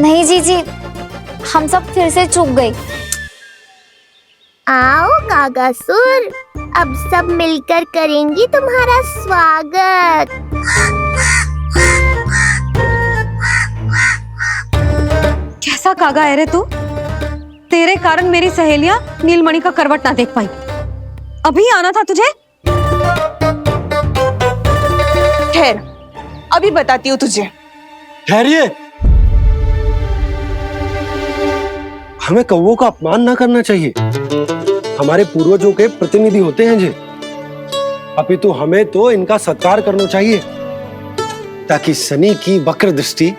नहीं जीजी, हम सब फिर से चूक गए। आओ कागासुर, अब सब मिलकर करेंगी तुम्हारा स्वागत। कैसा कागा है रे तू? तेरे कारण मेरी सहेलियां नीलमणि का करवट ना देख पाई। अभी आना था तुझे। ठहर, अभी बताती हूँ तुझे। ठहरिए, हमें कौवों का अपमान ना करना चाहिए। हमारे पूर्वजों के प्रतिनिधि होते हैं जी। अपितु हमें तो इनका सत्कार करना चाहिए ताकि शनि की वक्र दृष्टि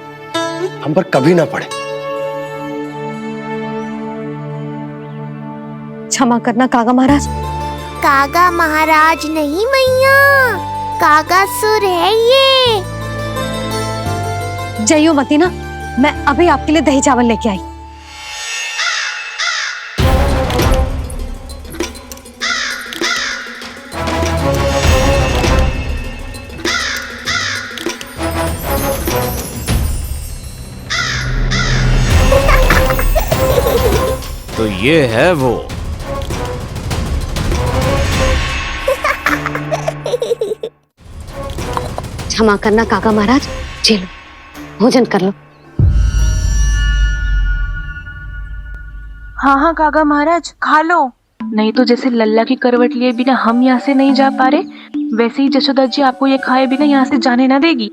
हम पर कभी ना पड़े। क्षमा करना कागा महाराज। कागा महाराज नहीं मैया, कागासुर है ये। जइयो मती ना, मैं अभी आपके लिए दही चावल लेके आई। तो ये है वो। क्षमा करना काका महाराज, चलो भोजन कर लो। हाँ हाँ काका महाराज, खा लो। नहीं तो जैसे लल्ला की करवट लिए बिना हम यहाँ से नहीं जा पा रहे, वैसे ही जशोदा जी आपको ये खाए बिना यहाँ से जाने ना देगी।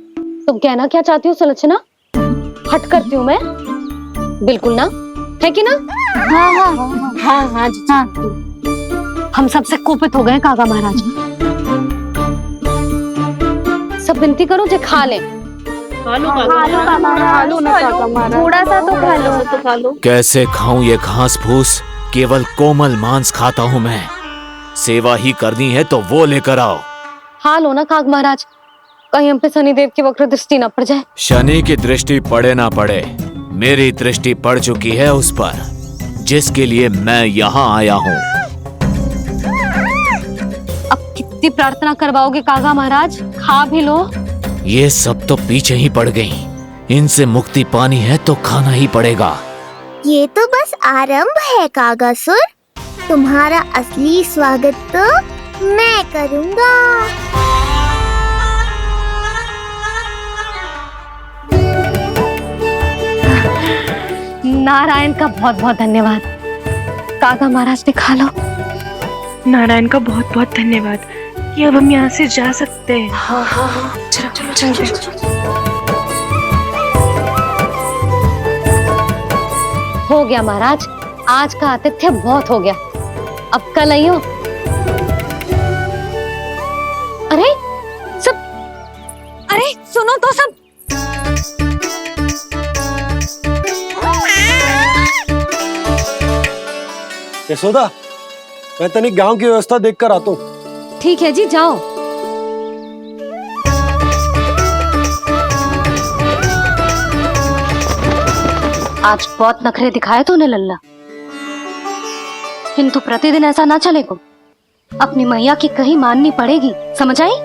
तुम कहना क्या चाहती हो सुलोचना? हट करती हूँ मैं? बिल्कुल ना, है कि ना? हाँ हाँ हाँ हाँ हाँ, हाँ। हम सबसे कोपित हो गए काका महाराज। सब विनती करो जे खा ले। थोड़ा सा तो खा लो। कैसे खाऊं ये घास फूस? केवल कोमल मांस खाता हूं मैं। सेवा ही करनी है तो वो लेकर आओ। खा लो ना काग महाराज, कहीं हम पे शनिदेव की वक्र दृष्टि ना पड़ जाए। शनि की दृष्टि पड़े ना पड़े, मेरी दृष्टि पड़ चुकी है उस पर, जिसके लिए मैं यहाँ आया हूँ। अब कितनी प्रार्थना करवाओगे कागा महाराज? खा भी लो। ये सब तो पीछे ही पड़ गई, इनसे मुक्ति पानी है तो खाना ही पड़ेगा। ये तो बस आरंभ है कागासुर, तुम्हारा असली स्वागत तो मैं करूँगा। नारायण का बहुत बहुत धन्यवाद। काका महाराज ने खा लो। नारायण का बहुत बहुत धन्यवाद कि अब हम यहाँ से जा सकते हैं। चलो चलो चलो। हो गया महाराज, आज का आतिथ्य बहुत हो गया, अब कल आइयो। अरे सब, अरे सुनो तो सब। यशोदा, मैं तनिक गांव की व्यवस्था देखकर आता हूँ। ठीक है जी, जाओ। आज बहुत नखरे दिखाए तूने लल्ला, किंतु प्रतिदिन ऐसा ना चलेगा। अपनी मैया की कहीं माननी पड़ेगी, समझ आई?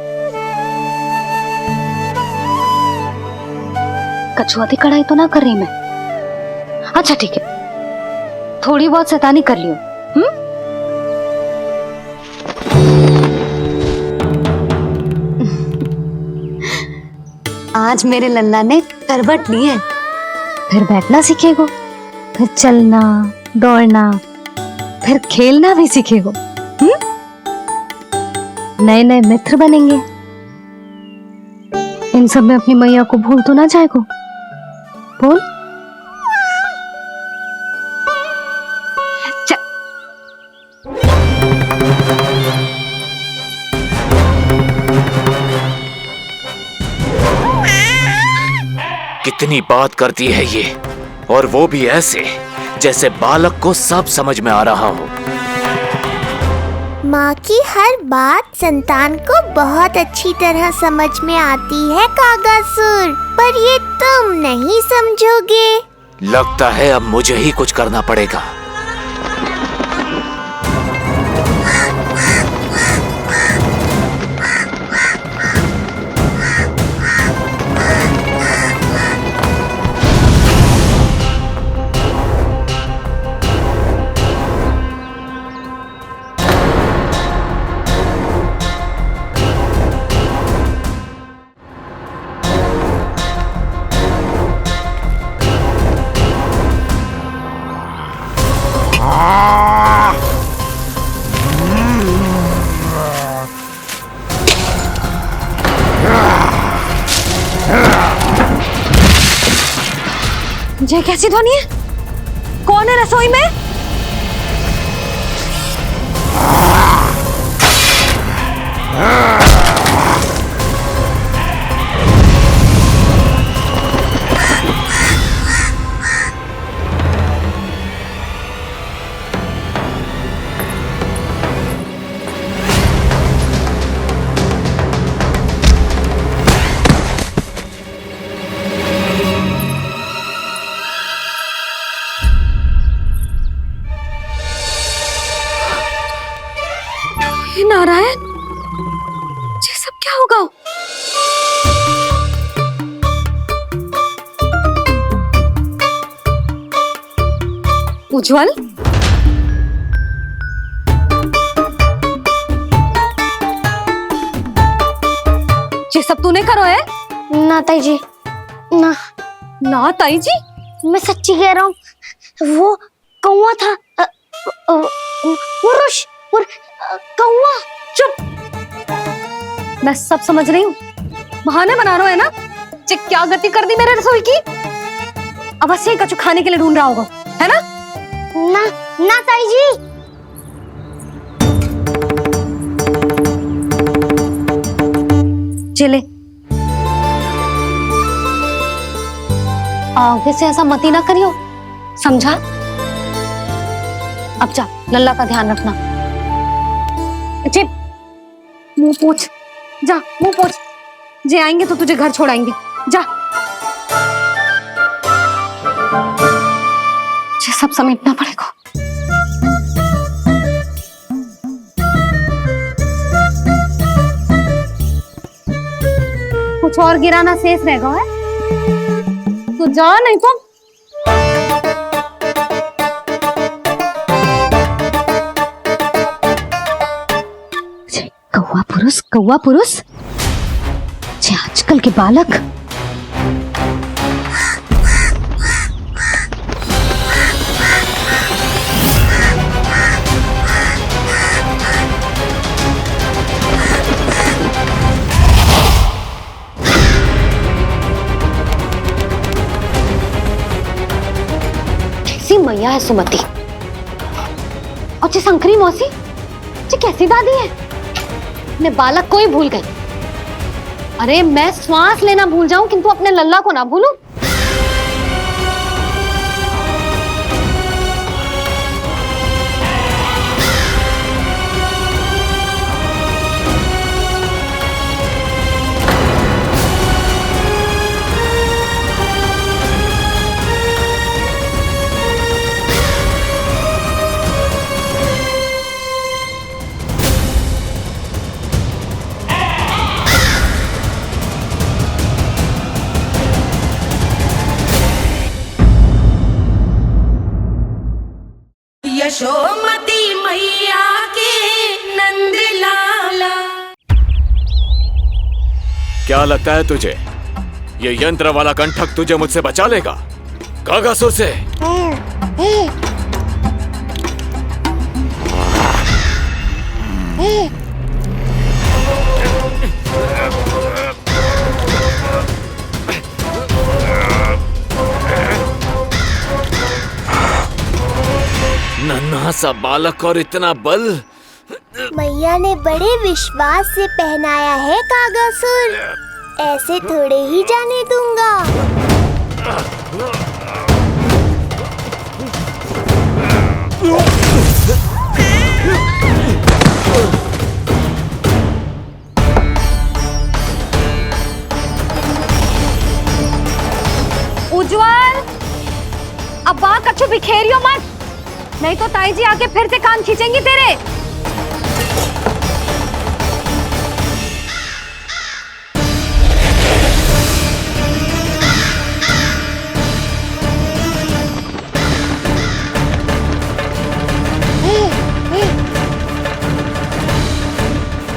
कछुआती कढ़ाई तो ना कर रही मैं। अच्छा ठीक है, थोड़ी बहुत शैतानी कर लियो। आज मेरे लल्ला ने करवट ली है, फिर बैठना सीखेगो, फिर चलना दौड़ना, फिर खेलना भी सीखेगो। नए नए मित्र बनेंगे। इन सब में अपनी मैया को भूल तो ना जाएगो। बोल। कितनी बात करती है ये, और वो भी ऐसे जैसे बालक को सब समझ में आ रहा हो। माँ की हर बात संतान को बहुत अच्छी तरह समझ में आती है कागासुर, पर ये तुम नहीं समझोगे। लगता है अब मुझे ही कुछ करना पड़ेगा। ये कैसी ध्वनि है? कौन है रसोई में? नारायण, ये सब क्या होगा? उज्जवल, ये सब तूने करो है? ना ताई जी, ना ना ताई जी, मैं सच्ची कह रहा हूँ। वो कौवा था, पुरुष कौवा। चुप! मैं सब समझ रही हूँ, बहाने बना रहा है ना? क्या गति कर दी मेरे रसोई की? अब बस यही कछु खाने के लिए ढूंढ रहा होगा, है ना? ना ना ताई जी। चले, आगे से ऐसा मती ना करियो, समझा? अब जा, लल्ला का ध्यान रखना। चिप, मुंह पोछ, जा मुंह पोछ। जे आएंगे तो तुझे घर छोड़ाएंगे, जा। ये सब समेटना पड़ेगा। कुछ और गिराना शेष रहेगा है? तो जा, नहीं तो कौवा पुरुष जे आजकल के बालक। कैसी मैया है सुमति, और जी शंकरी मौसी जी कैसी दादी है। अपने बालक को ही भूल गई। अरे मैं श्वास लेना भूल जाऊं किंतु अपने लल्ला को ना भूलूं। यशोमती मैया के नंद लाला। क्या लगता है तुझे ये यंत्र वाला कंठक तुझे मुझसे बचा लेगा? कागासुर से नन्हा सा बालक और इतना बल। मैया ने बड़े विश्वास से पहनाया है कागासुर, ऐसे थोड़े ही जाने दूंगा। उज्जवल, अब बात कछु बिखेरियो मत, नहीं तो ताई जी आके फिर से कान खींचेंगी तेरे।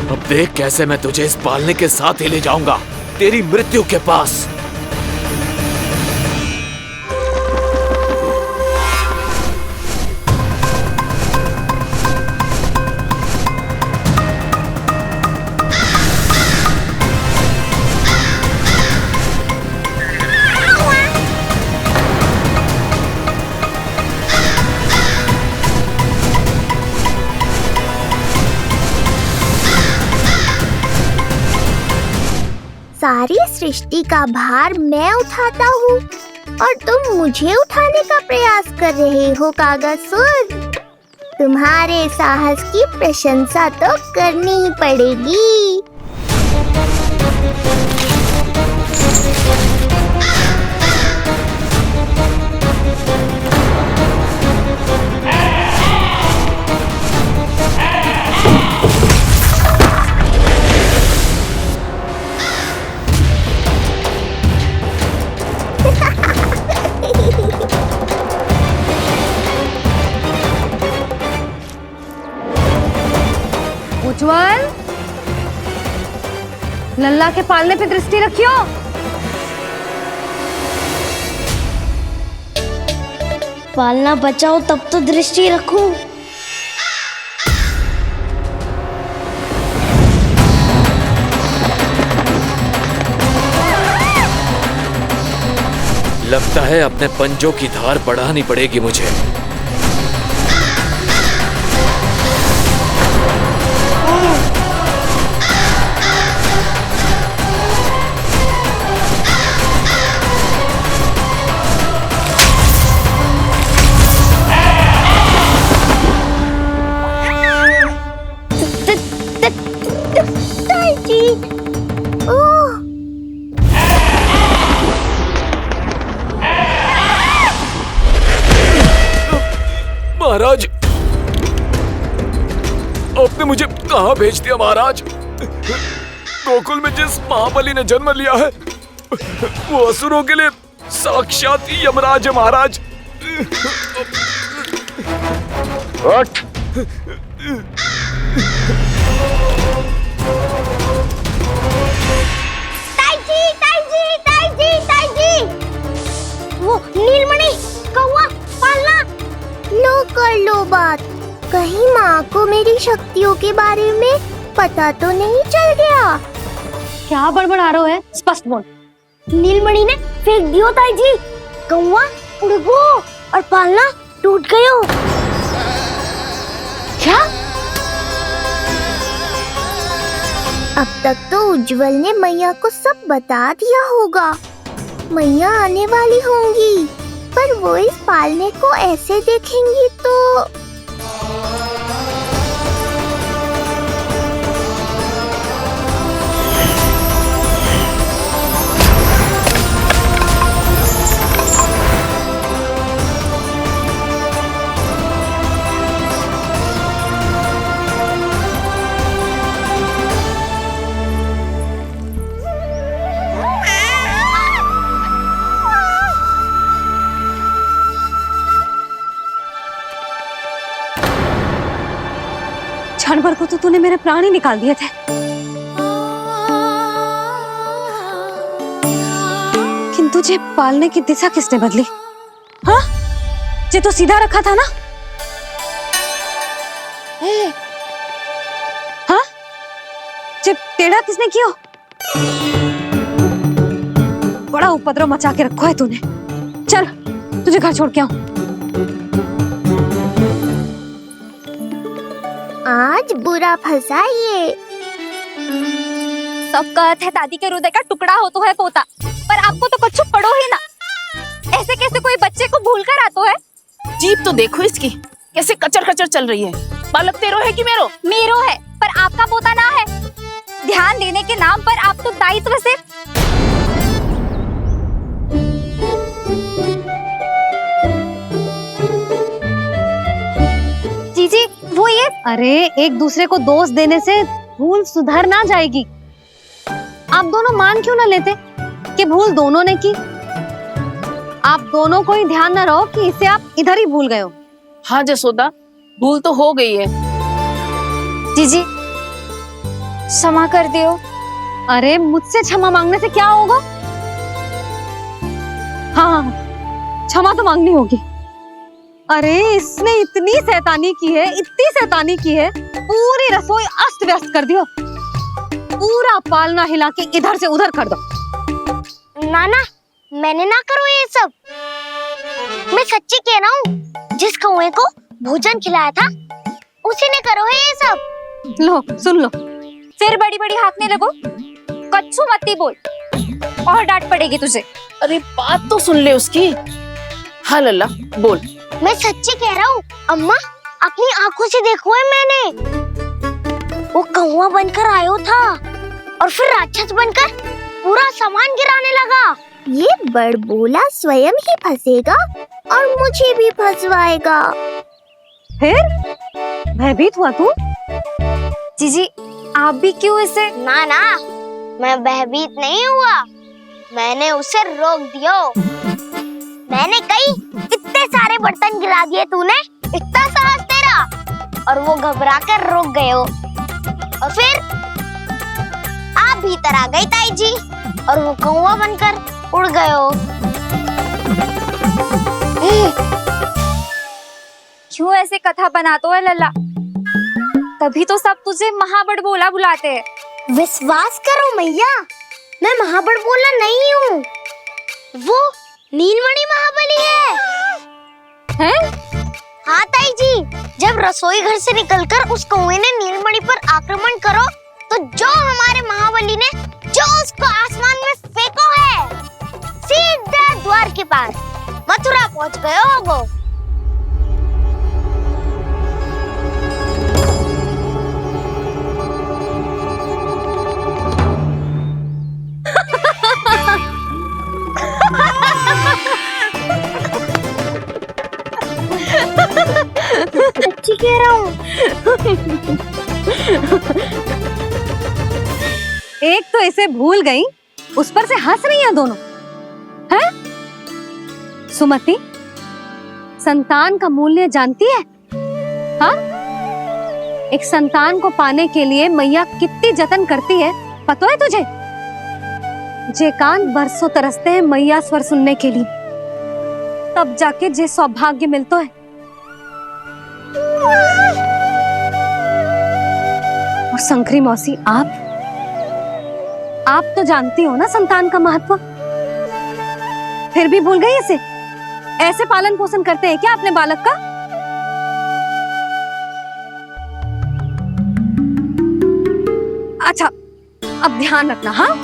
अब देख कैसे मैं तुझे इस पालने के साथ ही ले जाऊंगा तेरी मृत्यु के पास। सारी सृष्टि का भार मैं उठाता हूँ और तुम मुझे उठाने का प्रयास कर रहे हो कागासुर। तुम्हारे साहस की प्रशंसा तो करनी ही पड़ेगी। उज्जवल, लल्ला के पालने पे दृष्टि रखियो। पालना बचाओ तब तो दृष्टि रखूं। लगता है अपने पंजों की धार बढ़ानी पड़ेगी मुझे। महाराज, आपने मुझे कहाँ भेज दिया महाराज? गोकुल में जिस महाबली ने जन्म लिया है वो असुरों के लिए साक्षात यमराज है महाराज। उठ। वो नीलमणि, कौवा, पालना। लो कर लो बात। कहीं माँ को मेरी शक्तियों के बारे में पता तो नहीं चल गया? क्या बड़बड़ा रहे हो है? स्पष्ट बोल। नीलमणि ने फेंक दियो ताई जी। कौवा उड़ गयो और पालना टूट गयो। क्या? अब तक तो उज्जवल ने मैया को सब बता दिया होगा। मैया आने वाली होंगी, पर वो इस पालने को ऐसे देखेंगी तो क्षण भर को तो तूने मेरे प्राण ही निकाल दिए थे, किंतु जे पालने की दिशा किसने बदली? हाँ, जे तो सीधा रखा था ना? हाँ, जे टेढ़ा किसने किया? बड़ा उपद्रव मचा के रखो है तूने। चल, तुझे घर छोड़ के आऊं। आज बुरा फंसा ये। सब कहत है दादी के हृदय का टुकड़ा हो तो है पोता, पर आपको तो कुछ पड़ो ही ना। ऐसे कैसे कोई बच्चे को भूल कर आतो है? जीभ तो देखो इसकी, कैसे कचर कचर चल रही है। बालक तेरो है कि मेरो? मेरो है, पर आपका पोता ना है। ध्यान देने के नाम पर आप तो दायित्व से जीजी वो ये। अरे एक दूसरे को दोष देने से भूल सुधर ना जाएगी। आप दोनों मान क्यों ना लेते कि भूल दोनों ने की? आप दोनों को ही ध्यान न रहो कि इसे आप इधर ही भूल गए हो। हाँ जसोदा, भूल तो हो गई है। जीजी क्षमा कर दियो। अरे मुझसे क्षमा मांगने से क्या होगा? हाँ, क्षमा तो मांगनी होगी। अरे इसने इतनी शैतानी की है, इतनी शैतानी की है, पूरी रसोई अस्त व्यस्त कर दियो। पूरा पालना हिला के इधर से उधर कर दो। नाना, मैंने ना करो ये सब। मैं सच्ची कह रहा हूँ, जिस कौवे को भोजन खिलाया था उसी ने करो है ये सब। लो सुन लो। फिर बड़ी बड़ी हाकने लगो। कच्छू मत बोल। और डांट पड़ेगी तुझे। अरे बात तो सुन ले उसकी। हाँ लल्ला बोल। मैं सच्ची कह रहा हूँ अम्मा, अपनी आंखों से देखो है मैंने। वो कौवा बनकर आयो था और फिर राक्षस बनकर पूरा सामान गिराने लगा। ये बड़बोला स्वयं ही फंसेगा और मुझे भी फंसवाएगा। फिर भयभीत हुआ तू? जीजी आप भी क्यों इसे? ना ना, मैं भयभीत नहीं हुआ, मैंने उसे रोक दिया। मैंने कही इतने सारे बर्तन गिरा दिए तूने, इतना साहस तेरा, और वो घबरा कर रुक गए हो। और फिर आप भीतर आ गई ताई जी और वो कौवा बनकर उड़ गए हो। क्यों ऐसे कथा बनाते हो लल्ला? तभी तो सब तुझे महाबड़बोला बुलाते हैं। विश्वास करो मैया, मैं महाबड़बोला नहीं हूँ, वो नीलमणि महाबली है। हैं? हाँ ताई जी, जब रसोई घर से निकलकर उस कौवे ने नीलमणि पर आक्रमण करो तो जो हमारे महाबली ने जो उसको आसमान में फेंको है, सीधा द्वार के पास मथुरा पहुंच गए होगो। सच्ची कह रहा हूँ। एक तो इसे भूल गई, उस पर से हंस रही हैं दोनों। हैं? सुमति, संतान का मूल्य जानती है? हाँ? एक संतान को पाने के लिए मैया कितनी जतन करती है, पता है तुझे? जे कान बरसों तरसते हैं मैया स्वर सुनने के लिए, तब जाके जे सौभाग्य मिलता है। और शंकरी मौसी, आप तो जानती हो ना संतान का महत्व, फिर भी भूल गई इसे? ऐसे पालन पोषण करते हैं क्या अपने बालक का? अच्छा, अब ध्यान रखना। हाँ,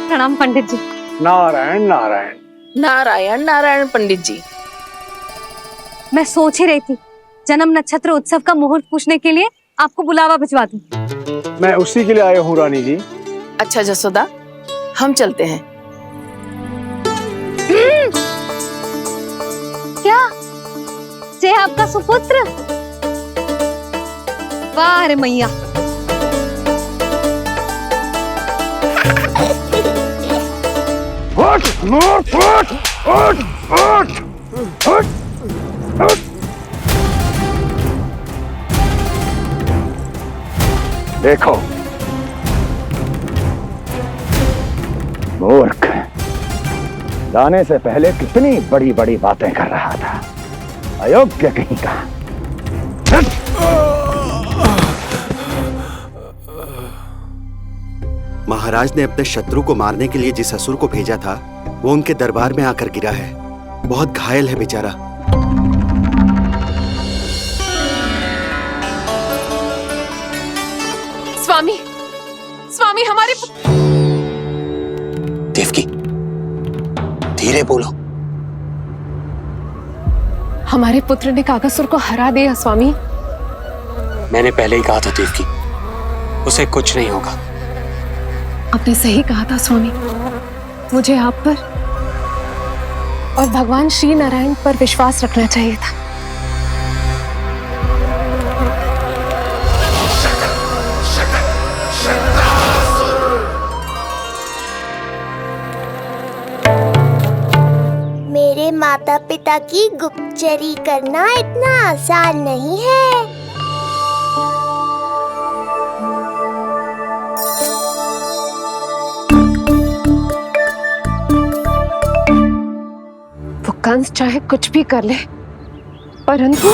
प्रणाम पंडित जी। नारायण नारायण। नारायण नारायण पंडित जी। मैं सोच ही रही थी जन्म नक्षत्र उत्सव का मुहूर्त पूछने के लिए आपको बुलावा भिजवा दूं। मैं उसी के लिए आया हूँ रानी जी। अच्छा जसोदा, हम चलते हैं। क्या जे आपका सुपुत्र? वाह रे मैया। उठ, उठ, उठ, उठ, उठ, उठ, उठ। देखो मूर्ख, जाने से पहले कितनी बड़ी बड़ी बातें कर रहा था, अयोग्य कहीं का। महाराज ने अपने शत्रु को मारने के लिए जिस असुर को भेजा था वो उनके दरबार में आकर गिरा है, बहुत घायल है बेचारा। स्वामी, स्वामी हमारे देवकी, धीरे बोलो। हमारे पुत्र ने कागसुर को हरा दिया स्वामी। मैंने पहले ही कहा था देवकी, उसे कुछ नहीं होगा। आपने सही कहा था स्वामी, मुझे आप पर और भगवान श्री नारायण पर विश्वास रखना चाहिए था। मेरे माता पिता की गुप्तचरी करना इतना आसान नहीं है। वो कंस चाहे कुछ भी कर ले, परंतु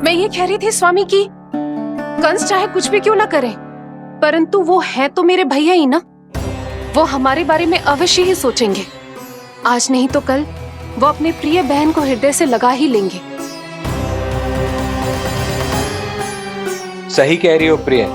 मैं ये कह रही थी स्वामी कि कंस चाहे कुछ भी क्यों ना करे, परंतु वो है तो मेरे भैया ही ना। वो हमारे बारे में अवश्य ही सोचेंगे। आज नहीं तो कल वो अपने प्रिय बहन को हृदय से लगा ही लेंगे। सही कह रही हो प्रिय।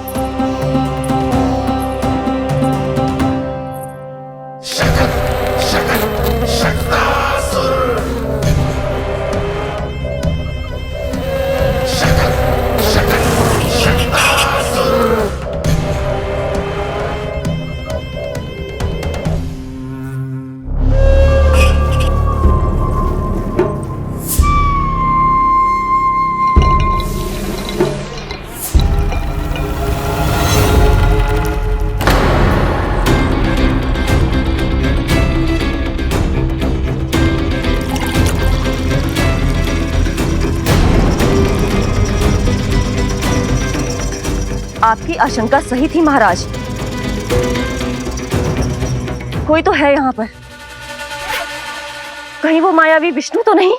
आपकी आशंका सही थी महाराज। कोई तो है यहाँ पर। कहीं वो मायावी विष्णु तो नहीं?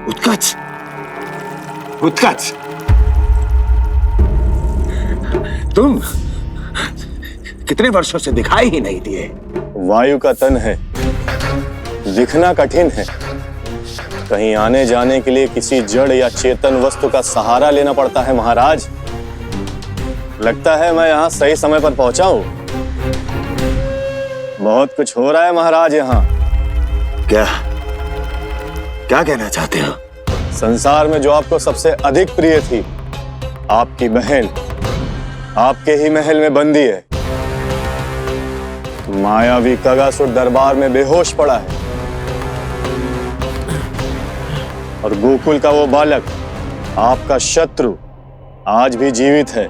उत्कच, उत्कच, तुम कितने वर्षों से दिखाई ही नहीं दिए। वायु का तन है, दिखना कठिन है। कहीं आने जाने के लिए किसी जड़ या चेतन वस्तु का सहारा लेना पड़ता है महाराज। लगता है मैं यहाँ सही समय पर पहुंचा हूँ। बहुत कुछ हो रहा है महाराज यहाँ। क्या क्या कहना चाहते हो? संसार में जो आपको सबसे अधिक प्रिय थी, आपकी बहन, आपके ही महल में बंदी है। मायावी कगासुर दरबार में बेहोश पड़ा है और गोकुल का वो बालक, आपका शत्रु, आज भी जीवित है।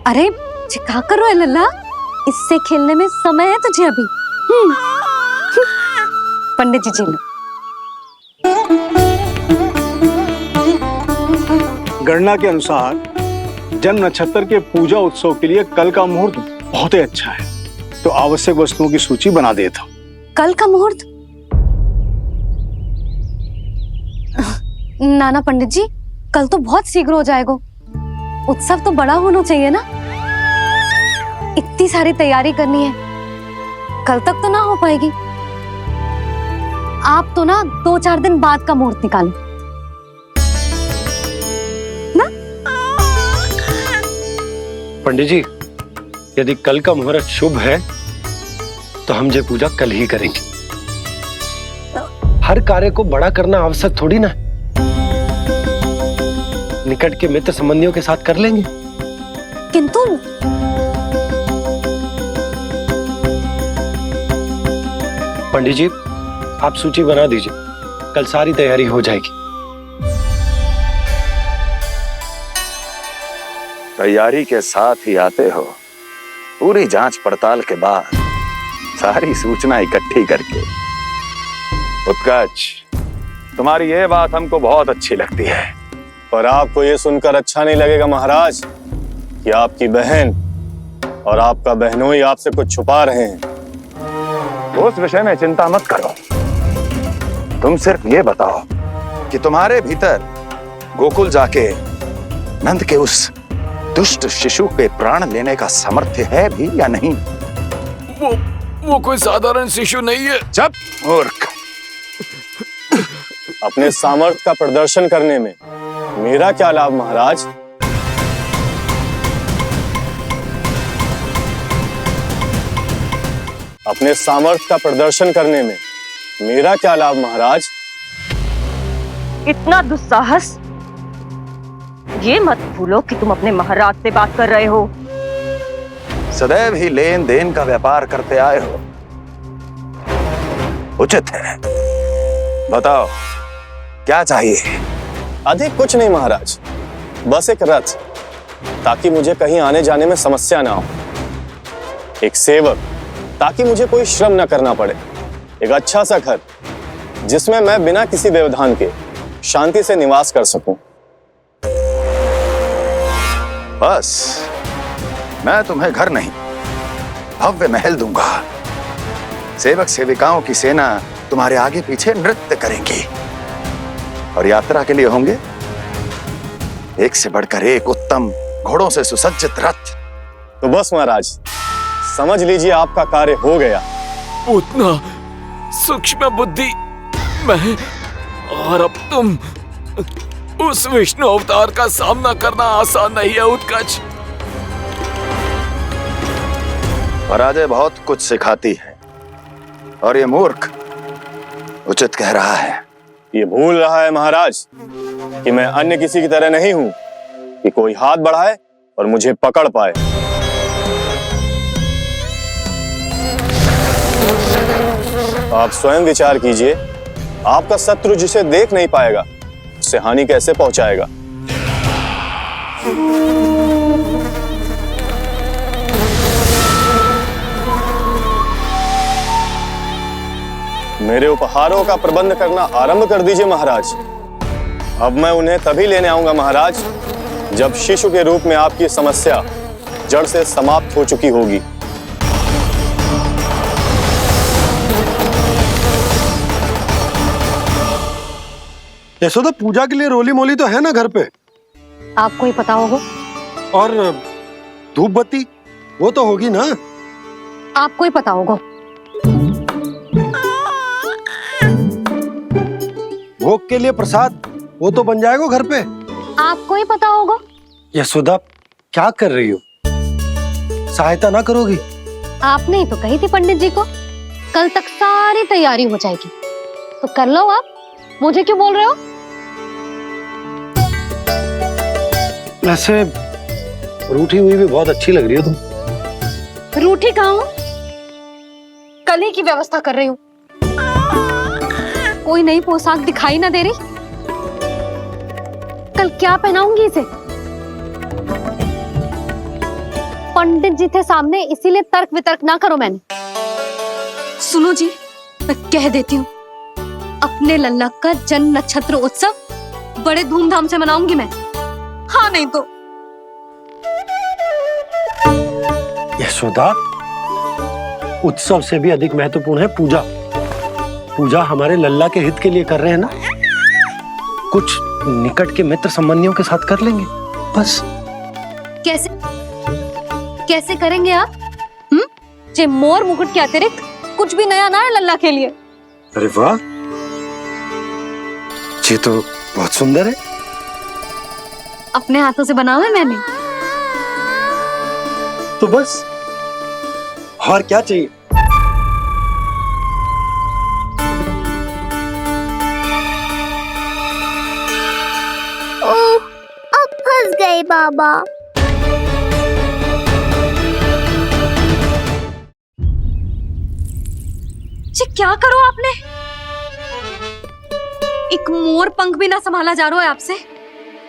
अरे क्या कर रहे हो लल्ला? इससे खेलने में समय है तुझे अभी। पंडित जी जी लो। गणना के अनुसार जन्म नक्षत्र के पूजा उत्सव के लिए कल का मुहूर्त बहुत ही अच्छा है, तो आवश्यक वस्तुओं की सूची बना देता हूँ। कल का मुहूर्त? नाना पंडित जी, कल तो बहुत शीघ्र हो जाएगा। उत्सव तो बड़ा होना चाहिए ना। इतनी सारी तैयारी करनी है, कल तक तो ना हो पाएगी। आप तो ना 2-4 दिन बाद का मुहूर्त निकालो ना। पंडित जी, यदि कल का मुहूर्त शुभ है तो हम ये पूजा कल ही करेंगे। हर कार्य को बड़ा करना आवश्यक थोड़ी ना। निकट के मित्र संबंधियों के साथ कर लेंगे। किंतु पंडित जी, आप सूची बना दीजिए, कल सारी तैयारी हो जाएगी। तैयारी के साथ ही आते हो, पूरी जांच पड़ताल के बाद सारी सूचना इकट्ठी करके। उत्कच, तुम्हारी ये बात हमको बहुत अच्छी लगती है। पर आपको ये सुनकर अच्छा नहीं लगेगा महाराज कि आपकी बहन और आपका बहनोई आपसे कुछ छुपा रहे हैं। उस विषय में चिंता मत करो। तुम सिर्फ ये बताओ कि तुम्हारे भीतर गोकुल जाके नंद के उस दुष्ट शिशु के प्राण लेने का सामर्थ्य है भी या नहीं? वो कोई साधारण शिशु नहीं है। चुप मूर्ख। अपने सामर्थ्य का प्रदर्शन करने में मेरा क्या लाभ महाराज? अपने सामर्थ्य का प्रदर्शन करने में मेरा क्या लाभ महाराज? इतना दुस्साहस? ये मत भूलो कि तुम अपने महाराज से बात कर रहे हो। सदैव ही लेन देन का व्यापार करते आए हो, उचित है। बताओ क्या चाहिए? अधिक कुछ नहीं महाराज, बस एक रथ, ताकि मुझे कहीं आने जाने में समस्या ना हो। एक सेवक, ताकि मुझे कोई श्रम न करना पड़े। एक अच्छा सा घर, जिसमें मैं बिना किसी व्यवधान के शांति से निवास कर सकूं। बस मैं तुम्हें घर नहीं भव्य महल दूंगा। सेवक सेविकाओं की सेना तुम्हारे आगे पीछे नृत्य करेंगी और यात्रा के लिए होंगे एक से बढ़कर एक उत्तम घोड़ों से सुसज्जित रथ। तो बस महाराज, समझ लीजिए आपका कार्य हो गया। उतना सूक्ष्म बुद्धि मैं, और अब तुम, उस विष्णु अवतार का सामना करना आसान नहीं है उत्कच। पराजय बहुत कुछ सिखाती है और ये मूर्ख उचित कह रहा है। ये भूल रहा है महाराज कि मैं अन्य किसी की तरह नहीं हूं कि कोई हाथ बढ़ाए और मुझे पकड़ पाए। आप स्वयं विचार कीजिए, आपका शत्रु जिसे देख नहीं पाएगा उससे हानि कैसे पहुंचाएगा। मेरे उपहारों का प्रबंध करना आरंभ कर दीजिए महाराज। अब मैं उन्हें तभी लेने आऊंगा महाराज जब शिशु के रूप में आपकी समस्या जड़ से समाप्त हो चुकी होगी। यशोदा, पूजा के लिए रोली मोली तो है ना घर पे? आपको ही पता होगा। और धूप बत्ती वो तो होगी ना? आपको ही पता होगा। भोग के लिए प्रसाद वो तो बन जाएगा घर पे। आपको ही पता होगा। यशोदा, क्या कर रही हो? सहायता ना करोगी? आपने ही तो कही थी पंडित जी को कल तक सारी तैयारी हो जाएगी, तो कर लो आप। मुझे क्यों बोल रहे हो? वैसे रूठी हुई भी बहुत अच्छी लग रही हो तुम। रूठी कहाँ हूँ? कल ही की व्यवस्था कर रही हूँ। कोई नई पोशाक दिखाई ना दे रही? कल क्या पहनाऊंगी इसे? पंडित जी थे सामने, इसीलिए तर्क वितर्क ना करो। मैंने सुनो जी, मैं कह देती हूँ, अपने लल्ला का जन्म नक्षत्र उत्सव बड़े धूमधाम से मनाऊंगी मैं। हाँ नहीं तो। यशोदा, उत्सव से भी अधिक महत्वपूर्ण है पूजा। पूजा हमारे लल्ला के हित के लिए कर रहे हैं ना। कुछ निकट के मित्र संबंधियों के साथ कर लेंगे बस। कैसे कैसे करेंगे आप? जे मोर मुकुट के अतिरिक्त कुछ भी नया ना है लल्ला के लिए। अरे वाह, ये तो बहुत सुंदर है। अपने हाथों से बनाया है मैंने। तो बस और क्या चाहिए? ओह, अब फंस गए बाबा। जी क्या करो आपने? एक मोर पंख भी ना संभाला जा रहा है आपसे।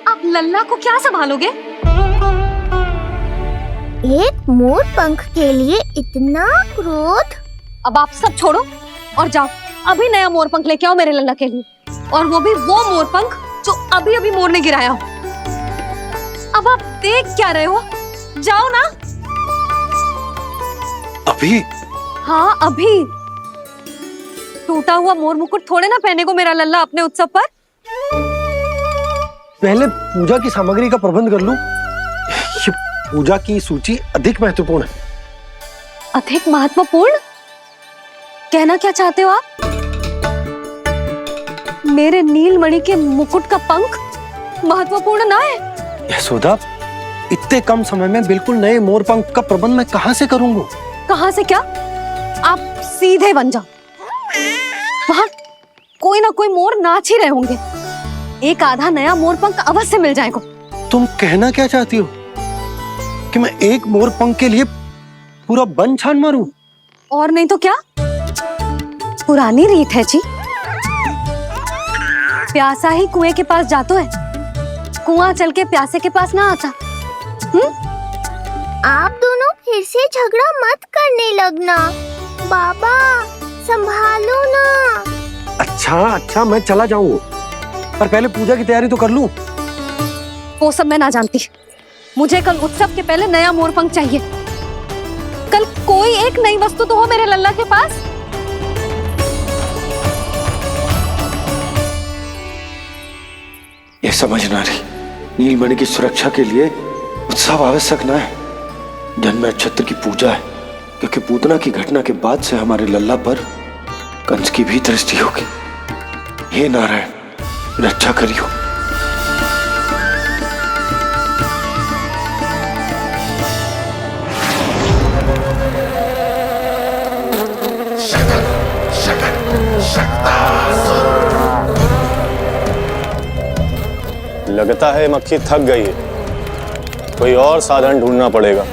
आप लल्ला को क्या संभालोगे? एक मोर पंख के लिए इतना क्रोध? अब आप सब छोड़ो और जाओ, अभी नया मोर पंख लेके आओ मेरे लल्ला के लिए, और वो भी वो मोर पंख जो अभी अभी मोर ने गिराया हो। अब आप देख क्या रहे हो? जाओ ना। अभी? हाँ अभी। टूटा हुआ मोर मुकुट थोड़े ना पहने को मेरा लल्ला अपने उत्सव पर। पहले पूजा की सामग्री का प्रबंध कर लूं। ये पूजा की सूची अधिक महत्वपूर्ण है। अधिक महत्वपूर्ण? कहना क्या चाहते हो आप? मेरे नीलमणि के मुकुट का पंख महत्वपूर्ण ना है? यशोदा, इतने कम समय में बिल्कुल नए मोर पंख का प्रबंध मैं कहां से करूंगा? कहां से क्या? आप सीधे बन जाओ। वहां कोई ना कोई मोर नाच ही रहे होंगे। एक आधा नया मोर पंख अवश्य मिल जाएगा। तुम कहना क्या चाहती हो कि मैं एक मोर पंख के लिए पूरा वन छान मारूं? और नहीं तो क्या, पुरानी रीत है जी। प्यासा ही कुएं के पास जातो है, कुआं चल के प्यासे के पास ना आता। आप दोनों फिर से झगड़ा मत करने लगना। बाबा संभालो ना। अच्छा मैं चला जाऊंगा, पर पहले पूजा की तैयारी तो कर लूं। वो सब मैं ना जानती। मुझे कल उत्सव के पहले नया मोरपंख चाहिए। कल कोई एक नई वस्तु तो हो मेरे लल्ला के पास। ये समझ ना रही, नीलमणि की सुरक्षा के लिए उत्सव आवश्यक ना है, जन्म नक्षत्र की पूजा है, क्योंकि पूतना की घटना के बाद से हमारे लल्ला पर कंस की भी दृष्टि होगी। हे नारायण, रक्षा करियो। लगता है मक्खी थक गई है, कोई और साधन ढूंढना पड़ेगा।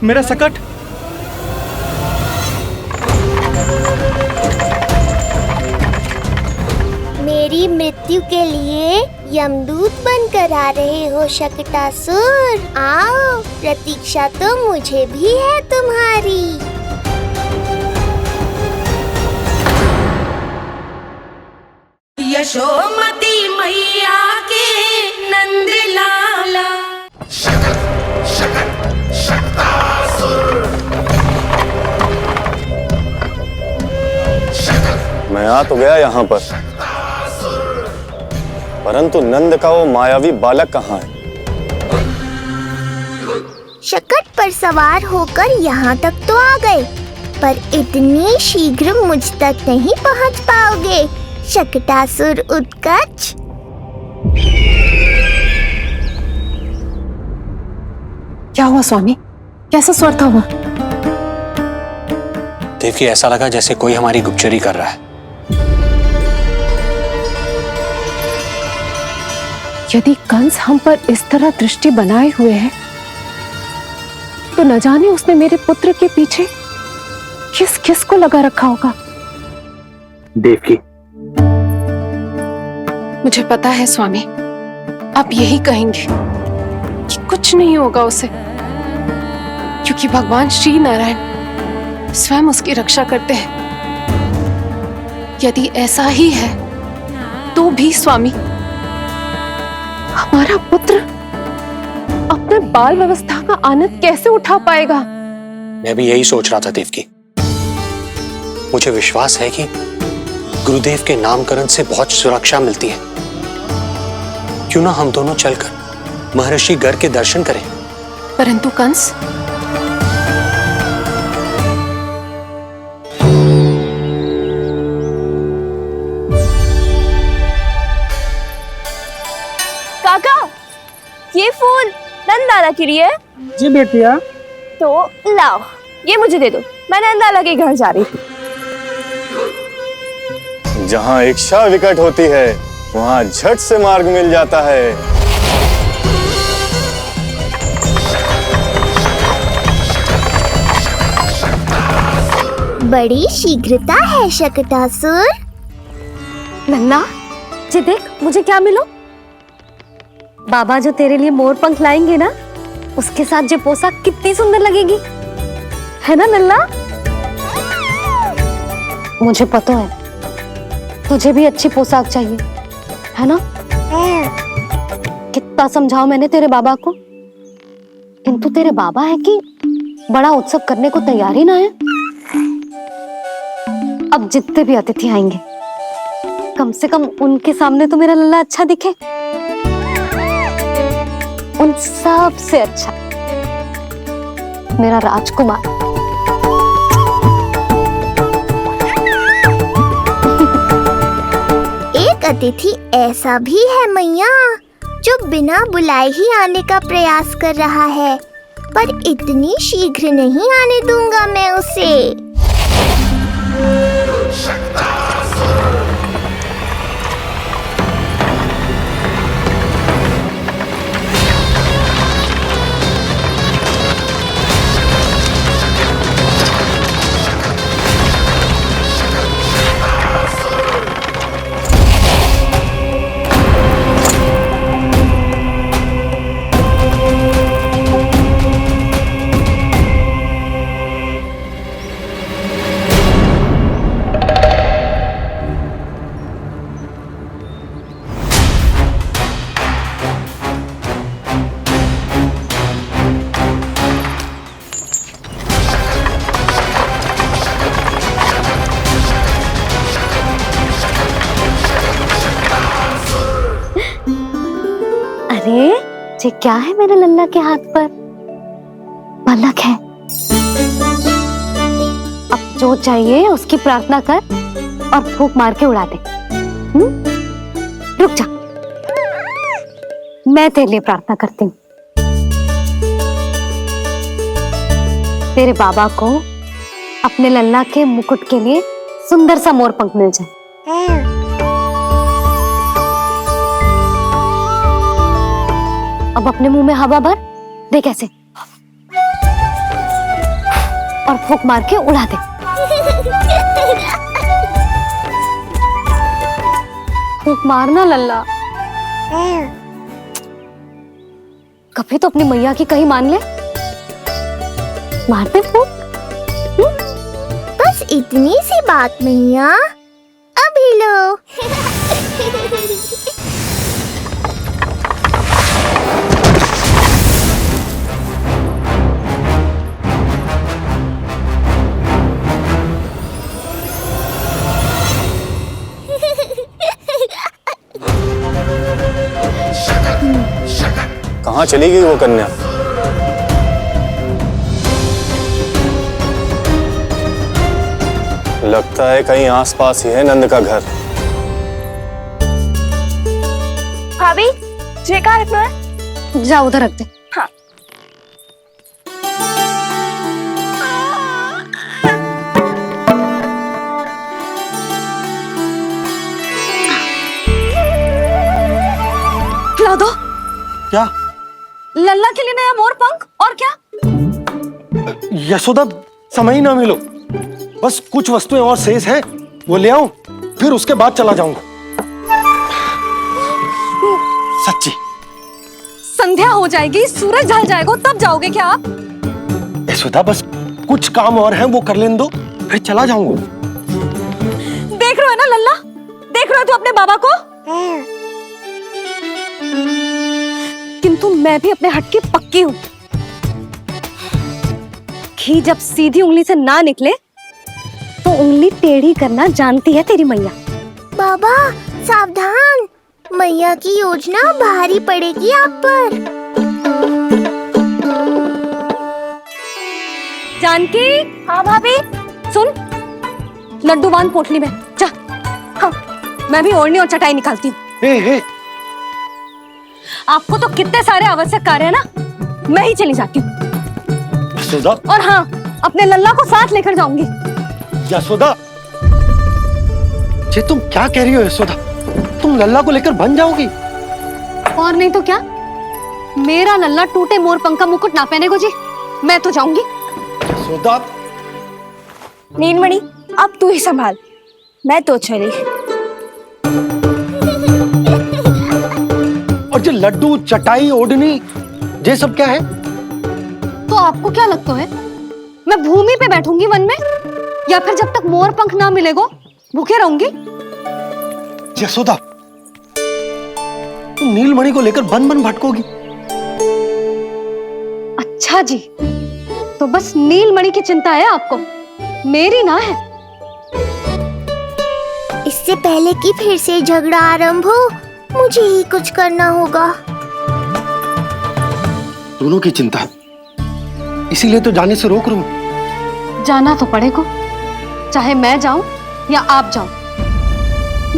मेरा सकट। मेरी मृत्यु के लिए यमदूत बनकर आ रहे हो शकटासुर? आओ, प्रतीक्षा तो मुझे भी है तुम्हारी। यशोमती मैया के नंद लाला। मैं आ तो गया यहाँ पर, परंतु नंद का वो मायावी बालक कहाँ है? शकट पर सवार होकर यहाँ तक तो आ गए, पर इतनी शीघ्र मुझ तक नहीं पहुँच पाओगे शकटासुर उत्कच। क्या हुआ स्वामी, कैसा स्वर था वो? देवकी, ऐसा लगा जैसे कोई हमारी गुप्तचरी कर रहा है। यदि कंस हम पर इस तरह दृष्टि बनाए हुए है, तो न जाने उसने मेरे पुत्र के पीछे किस किस को लगा रखा होगा। देवकी, मुझे पता है स्वामी, आप यही कहेंगे कि कुछ नहीं होगा उसे, क्योंकि भगवान श्री नारायण स्वयं उसकी रक्षा करते हैं। यदि ऐसा ही है तो भी स्वामी, हमारा पुत्र अपने बाल व्यवस्था का आनंद कैसे उठा पाएगा? मैं भी यही सोच रहा था देवकी। मुझे विश्वास है कि गुरुदेव के नामकरण से बहुत सुरक्षा मिलती है। क्यों ना हम दोनों चलकर महर्षि गर्ग के दर्शन करें? परंतु कंस, काका, ये फूल नंदाला के लिए है? जी बेटिया। तो लाओ, ये मुझे दे दो, मैं नंदाला के घर जा रही थी। जहाँ इच्छा विकट होती है, वहाँ झट से मार्ग मिल जाता है। बड़ी शीघ्रता है शकटासुर। नन्ना, जी देख मुझे क्या मिलो। बाबा जो तेरे लिए मोर पंख लाएंगे ना, उसके साथ जो पोशाक कितनी सुंदर लगेगी, है ना नन्ना? मुझे पता है तुझे भी अच्छी पोशाक चाहिए, है ना? कितना समझाओ मैंने तेरे बाबा को, किंतु तेरे बाबा है कि बड़ा उत्सव करने को तैयार ही ना है। अब जितने भी अतिथि आएंगे, कम से कम उनके सामने तो मेरा लल्ला अच्छा दिखे। उन सब से अच्छा मेरा राजकुमार। एक एक अतिथि ऐसा भी है मैया जो बिना बुलाए ही आने का प्रयास कर रहा है, पर इतनी शीघ्र नहीं आने दूंगा मैं उसे। अरे ये क्या है मेरे लल्ला के हाथ पर? पलक है। अब जो चाहिए उसकी प्रार्थना कर और फूंक मार के उड़ा दे। रुक जा, मैं तेरे लिए प्रार्थना करती हूँ। तेरे बाबा को अपने लल्ला के मुकुट के लिए सुंदर सा मोर पंख मिल जाए। अब अपने मुंह में हवा भर दे कैसे, और फूंक मार के उड़ा दे। फूंक मारना लल्ला, कभी तो अपनी मैया की कहीं मान ले। मारते फूंक। बस इतनी सी बात मैया, अभी लो। कहाँ चली गई वो कन्या? लगता है कहीं आसपास ही है नंद का घर। भाभी ये कहाँ रखना है? जा उधर रख दे। हाँ। खिला दो। क्या? लल्ला के लिए नया मोर पंख। और क्या? यशोदा, समय ही ना मिलो, बस कुछ वस्तुएं और शेष हैं, वो ले आऊं, फिर उसके बाद चला जाऊंगा। सच्ची। संध्या हो जाएगी, सूरज ढल जाएगा, तब जाओगे क्या आप? यशोदा, बस कुछ काम और हैं, वो कर लेने दो, फिर चला जाऊंगा। देख रहे हो ना लल्ला, देख रहे हो तू अपने बाबा को? किंतु मैं भी अपने हट की पक्की हूँ। घी जब सीधी उंगली से ना निकले तो उंगली टेढ़ी करना जानती है तेरी मैया। बाबा सावधान, मैया की योजना भारी पड़ेगी आप पर। जानकी। हाँ भाभी। सुन, लड्डू बांध पोटली में, जा। हाँ, मैं भी ओढ़नी और चटाई निकालती हूँ। आपको तो कितने सारे आवश्यक कार्य है ना, मैं ही चली जाती हूँ। यशोदा। और हाँ, अपने लल्ला को साथ लेकर जाऊंगी। यशोदा, ये तुम क्या कह रही हो यशोदा? तुम लल्ला को लेकर बन जाओगी? और नहीं तो क्या, मेरा लल्ला टूटे मोर पंख का मुकुट ना पहने को जी, मैं तो जाऊंगी। यशोदा। नीलमणि, अब तू ही संभाल, मैं तो चली। और ये लड्डू, चटाई, ओढ़नी, ये सब क्या है? तो आपको क्या लगता है, मैं भूमि पे बैठूंगी वन में, या फिर जब तक मोर पंख ना मिलेगो भूखे रहूंगी? यशोदा, तुम नीलमणि को लेकर बन बन भटकोगी। अच्छा जी, तो बस नीलमणि की चिंता है आपको, मेरी ना है। इससे पहले कि फिर से झगड़ा आरंभ हो, मुझे ही कुछ करना होगा। दोनों की चिंता है, इसीलिए तो जाने से रोक रहा हूं। जाना तो पड़ेगा, चाहे मैं जाऊं या आप जाओ।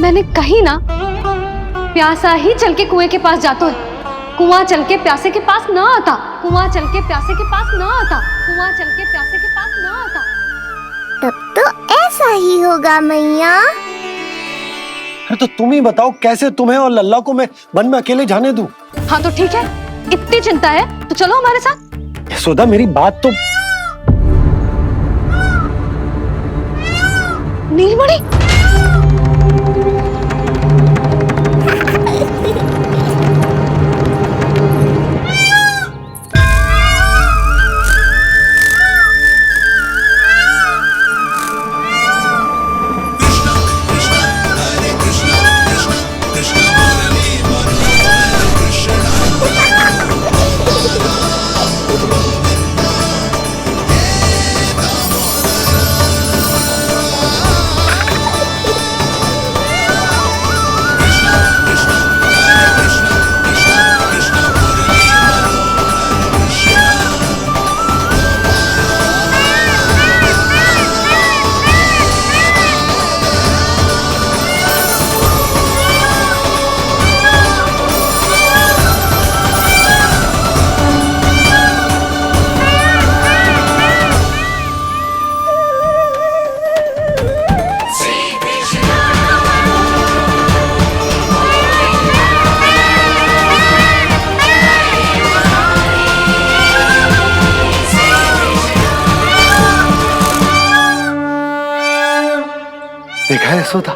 मैंने कहीं ना प्यासा ही चल के कुएं के पास जाता है, कुआं चल के प्यासे के पास ना आता, कुआं चल के प्यासे के पास ना आता, कुआं चल के प्यासे के पास ना आता। तब तो ऐसा ही होगा मैया। अरे तो तुम ही बताओ कैसे तुम्हें और लल्ला को मैं वन में अकेले जाने दूं? हाँ तो ठीक है, इतनी चिंता है तो चलो हमारे साथ। यशोदा मेरी बात तो। नीलमणि, देखा है यशोदा,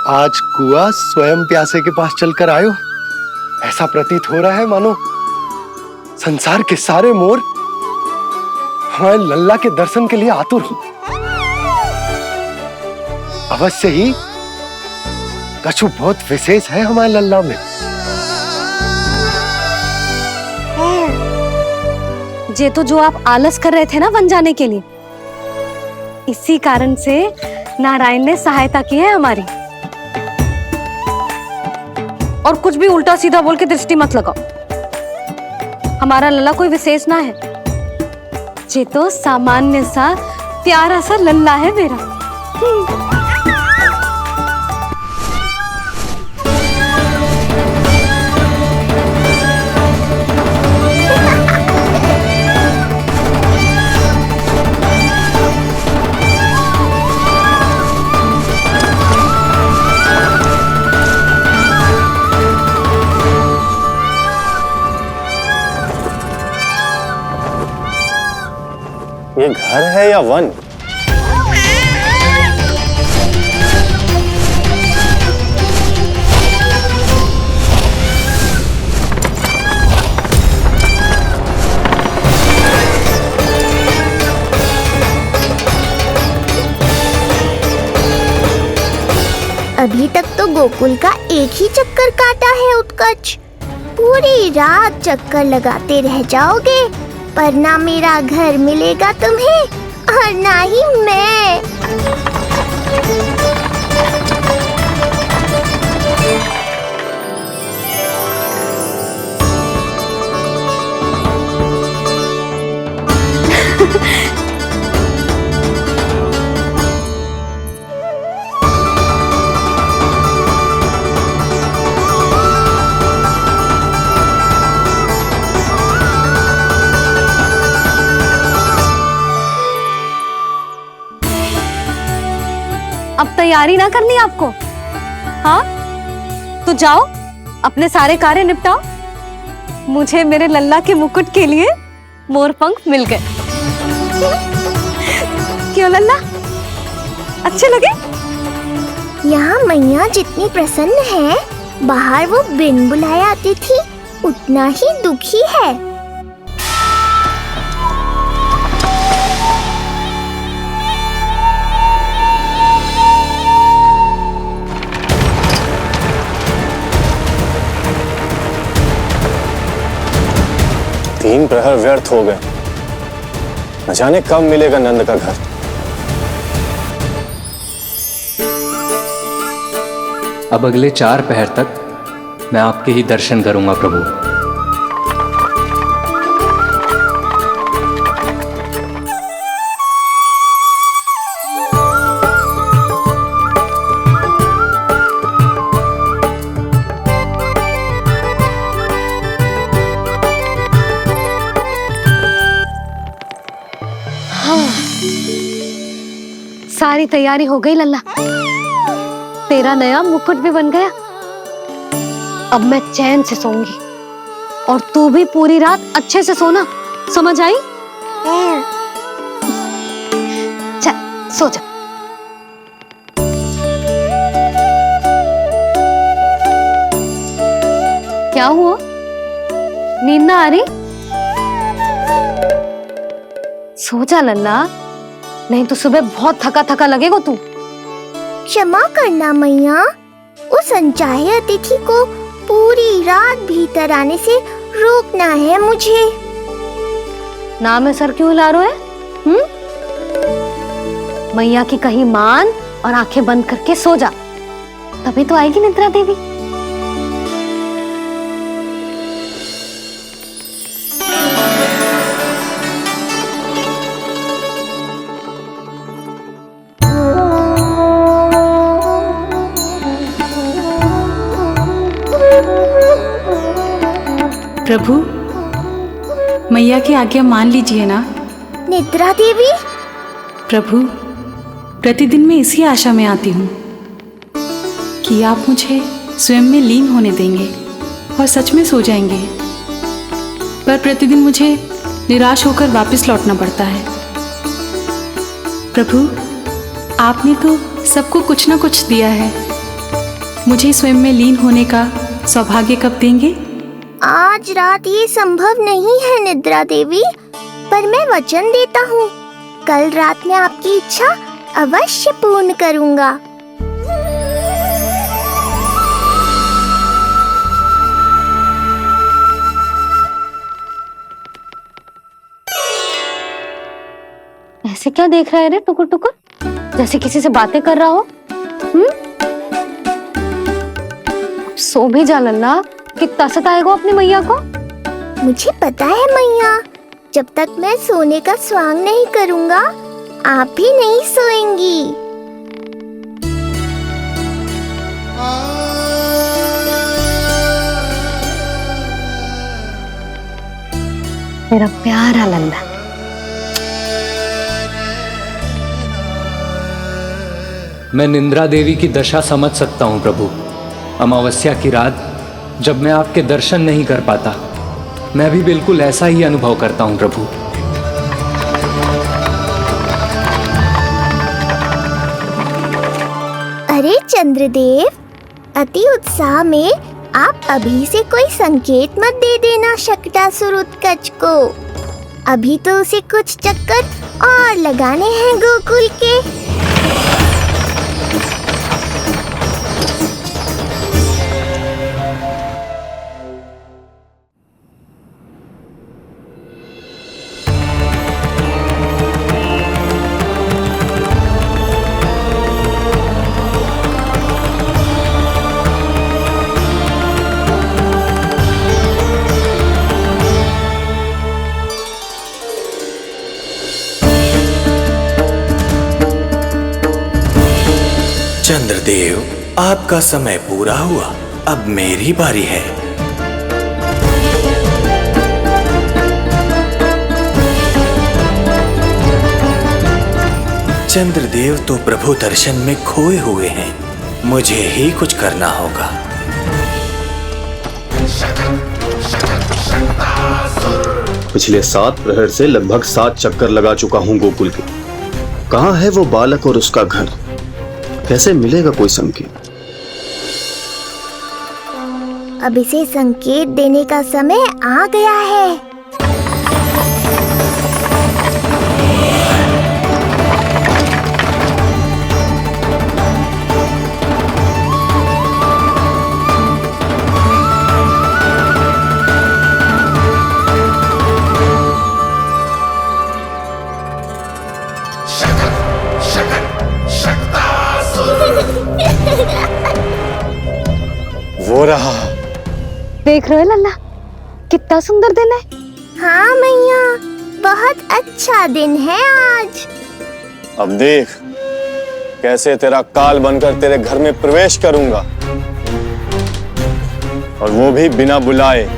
आज कुआं स्वयं प्यासे के पास चलकर आयो। ऐसा प्रतीत हो रहा है मानो संसार के सारे मोर हमारे लल्ला के दर्शन के लिए आतुर हो। अवश्य ही कछु बहुत विशेष है हमारे लल्ला में। ये तो जो आप आलस कर रहे थे ना वन जाने के लिए, इसी कारण से नारायण ने सहायता की है हमारी। और कुछ भी उल्टा सीधा बोल के दृष्टि मत लगाओ। हमारा लल्ला कोई विशेष ना है, ये तो सामान्य सा प्यारा सा लल्ला है मेरा। ये घर है या वन? अभी तक तो गोकुल का एक ही चक्कर काटा है उत्कर्ष। पूरी रात चक्कर लगाते रह जाओगे, पर ना मेरा घर मिलेगा तुम्हें और ना ही मैं। अब तैयारी ना करनी आपको? हाँ तो जाओ अपने सारे कार्य निपटाओ। मुझे मेरे लल्ला के मुकुट के लिए मोरपंख मिल गए। क्यों लल्ला, अच्छे लगे? यहाँ मैया जितनी प्रसन्न है, बाहर वो बिन बुलाए आती थी उतना ही दुखी है। तीन प्रहर व्यर्थ हो गए, न जाने कब मिलेगा नंद का घर। अब अगले 4 पहर तक मैं आपके ही दर्शन करूंगा प्रभु। सारी तैयारी हो गई लल्ला, तेरा नया मुकुट भी बन गया। अब मैं चैन से सोऊंगी और तू भी पूरी रात अच्छे से सोना, समझ आई? चल सो जा। क्या हुआ, नींद ना आ रही? सो जा लल्ला, नहीं तो सुबह बहुत थका थका लगेगा तू। क्षमा करना मैया, उस अनचाहे अतिथि को पूरी रात भीतर आने से रोकना है मुझे। ना में सर क्यों हिला रहे हैं? मैया की कहीं मान और आंखें बंद करके सो जा, तभी तो आएगी निद्रा देवी। प्रभु, मैया की आज्ञा मान लीजिए ना। निद्रा देवी? प्रभु, प्रतिदिन मैं इसी आशा में आती हूँ कि आप मुझे स्वयं में लीन होने देंगे और सच में सो जाएंगे, पर प्रतिदिन मुझे निराश होकर वापस लौटना पड़ता है। प्रभु, आपने तो सबको कुछ ना कुछ दिया है, मुझे स्वयं में लीन होने का सौभाग्य कब देंगे? आज रात ये संभव नहीं है निद्रा देवी, पर मैं वचन देता हूँ कल रात में आपकी इच्छा अवश्य पूर्ण करूँगा। ऐसे क्या देख रहा है रे टुकुर टुकुर, जैसे किसी से बातें कर रहा हो? सो भी जा लल्ला, कितना सताएगा अपनी मैया को। मुझे पता है मैया, जब तक मैं सोने का स्वांग नहीं करूँगा आप भी नहीं सोएंगी। मेरा प्यारा लल्ला। मैं निंद्रा देवी की दशा समझ सकता हूँ प्रभु। अमावस्या की रात जब मैं आपके दर्शन नहीं कर पाता, मैं भी बिल्कुल ऐसा ही अनुभव करता हूँ प्रभु। अरे चंद्रदेव, अति उत्साह में आप अभी से कोई संकेत मत दे देना शकटासुर उत्कच को। अभी तो उसे कुछ चक्कर और लगाने हैं गोकुल के। चंद्रदेव, आपका समय पूरा हुआ, अब मेरी बारी है। चंद्रदेव तो प्रभु दर्शन में खोए हुए हैं, मुझे ही कुछ करना होगा। पिछले 7 प्रहर से लगभग 7 चक्कर लगा चुका हूँ गोकुल के। कहाँ है वो बालक और उसका घर? कैसे मिलेगा कोई संकेत? अब इसे संकेत देने का समय आ गया है। वो रहा। देख रहे हो लल्ला, कितना सुंदर दिन है। हाँ मैया, बहुत अच्छा दिन है आज। अब देख कैसे तेरा काल बनकर तेरे घर में प्रवेश करूंगा, और वो भी बिना बुलाए।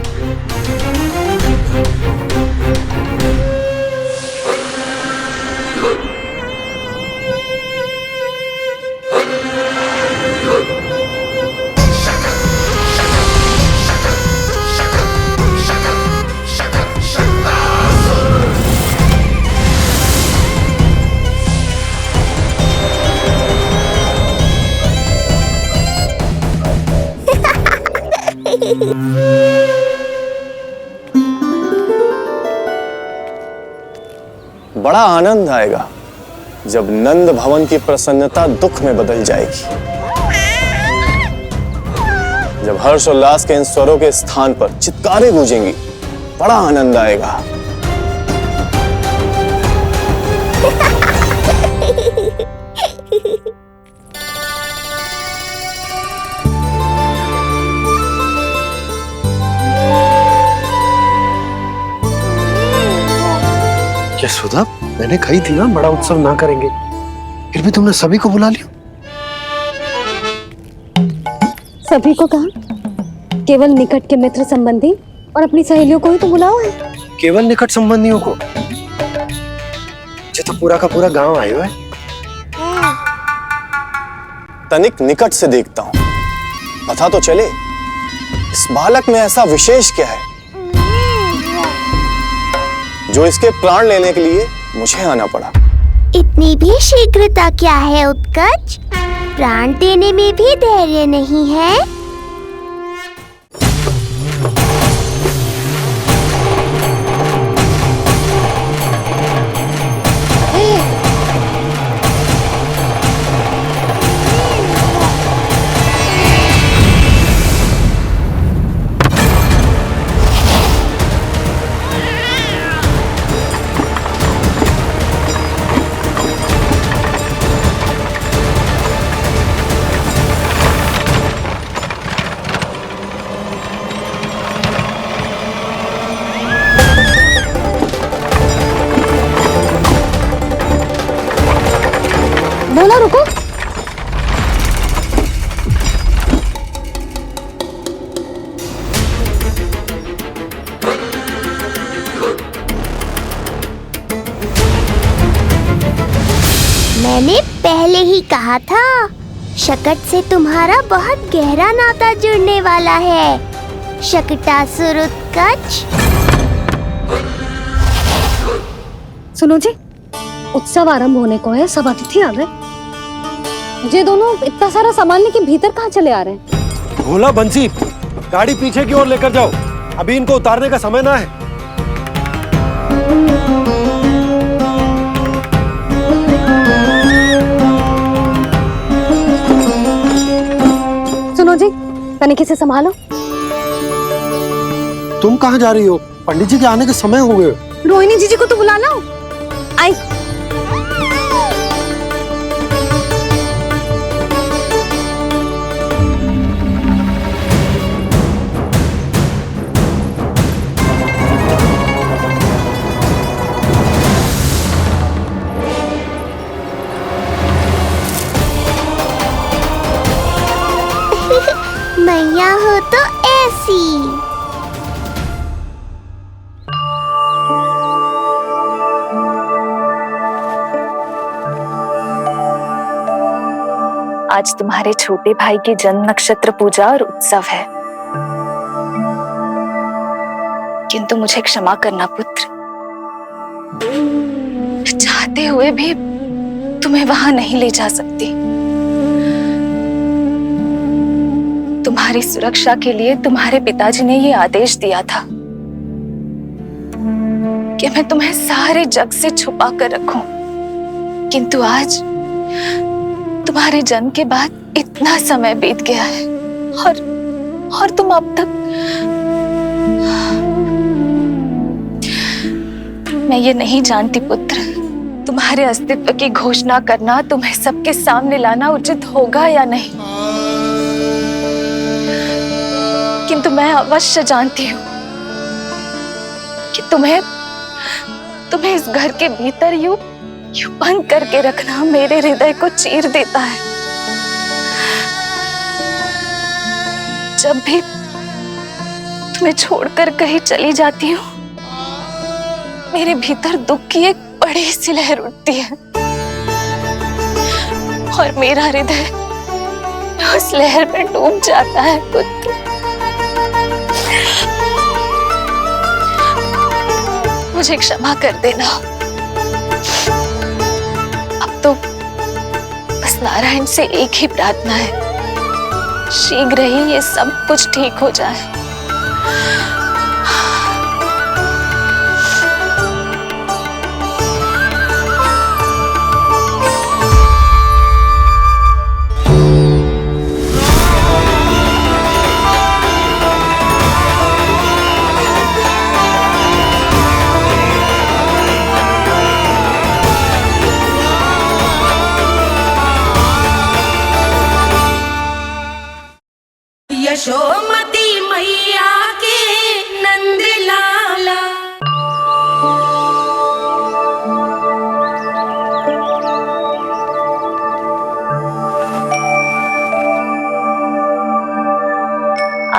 बड़ा आनंद आएगा जब नंद भवन की प्रसन्नता दुख में बदल जाएगी। जब हर्षोल्लास के इन स्वरों के स्थान पर चित्कारें गूंजेंगी, बड़ा आनंद आएगा। यशोदा, मैंने कही थी ना बड़ा उत्सव ना करेंगे, फिर भी तुमने सभी को बुला लिया। सभी को कहा? केवल निकट के मित्र संबंधी और अपनी सहेलियों को ही तो बुलाओ है। केवल निकट संबंधियों को? ये तो पूरा का पूरा गांव आया है। तनिक निकट से देखता हूं, पता तो चले इस बालक में ऐसा विशेष क्या है जो इसके प्राण लेने के लिए मुझे आना पड़ा। इतनी भी शीघ्रता क्या है उत्कच? प्राण देने में भी धैर्य नहीं है। बोला रुको। मैंने पहले ही कहा था, शकट से तुम्हारा बहुत गहरा नाता जुड़ने वाला है। शकटासुर उत्कच। सुनो जी, उत्सव आरंभ होने को है, सब अतिथि आ गए। ये दोनों इतना सारा सामान लेके भीतर कहाँ चले आ रहे हैं? भोला, बंसी, गाड़ी पीछे की ओर लेकर जाओ, अभी इनको उतारने का समय ना है। सुनो जी, तनिके से संभालो। तुम कहाँ जा रही हो? पंडित जी के आने के समय हो गए। रोहिणी जीजी को तो बुला लो। आई। मैया हो तो ऐसी। आज तुम्हारे छोटे भाई की जन्म नक्षत्र पूजा और उत्सव है, किंतु मुझे क्षमा करना पुत्र, चाहते हुए भी तुम्हें वहां नहीं ले जा सकती। तुम्हारी सुरक्षा के लिए तुम्हारे पिताजी ने ये आदेश दिया था कि मैं तुम्हें सारे जग से छुपा कर रखूं, किंतु आज तुम्हारे जन्म के बाद इतना समय बीत गया है और तुम अब तक। मैं ये नहीं जानती पुत्र, तुम्हारे अस्तित्व की घोषणा करना, तुम्हें सबके सामने लाना उचित होगा या नहीं, किंतु मैं अवश्य जानती हूँ कि तुम्हें इस घर के भीतर यूं बंद करके रखना मेरे हृदय को चीर देता है। जब भी तुम्हें छोड़कर कहीं चली जाती हूँ, मेरे भीतर दुख की एक बड़ी सी लहर उठती है और मेरा हृदय उस लहर में डूब जाता है पुत्र। मुझे क्षमा कर देना। अब तो बस नारायण से एक ही प्रार्थना है, शीघ्र ही ये सब कुछ ठीक हो जाए।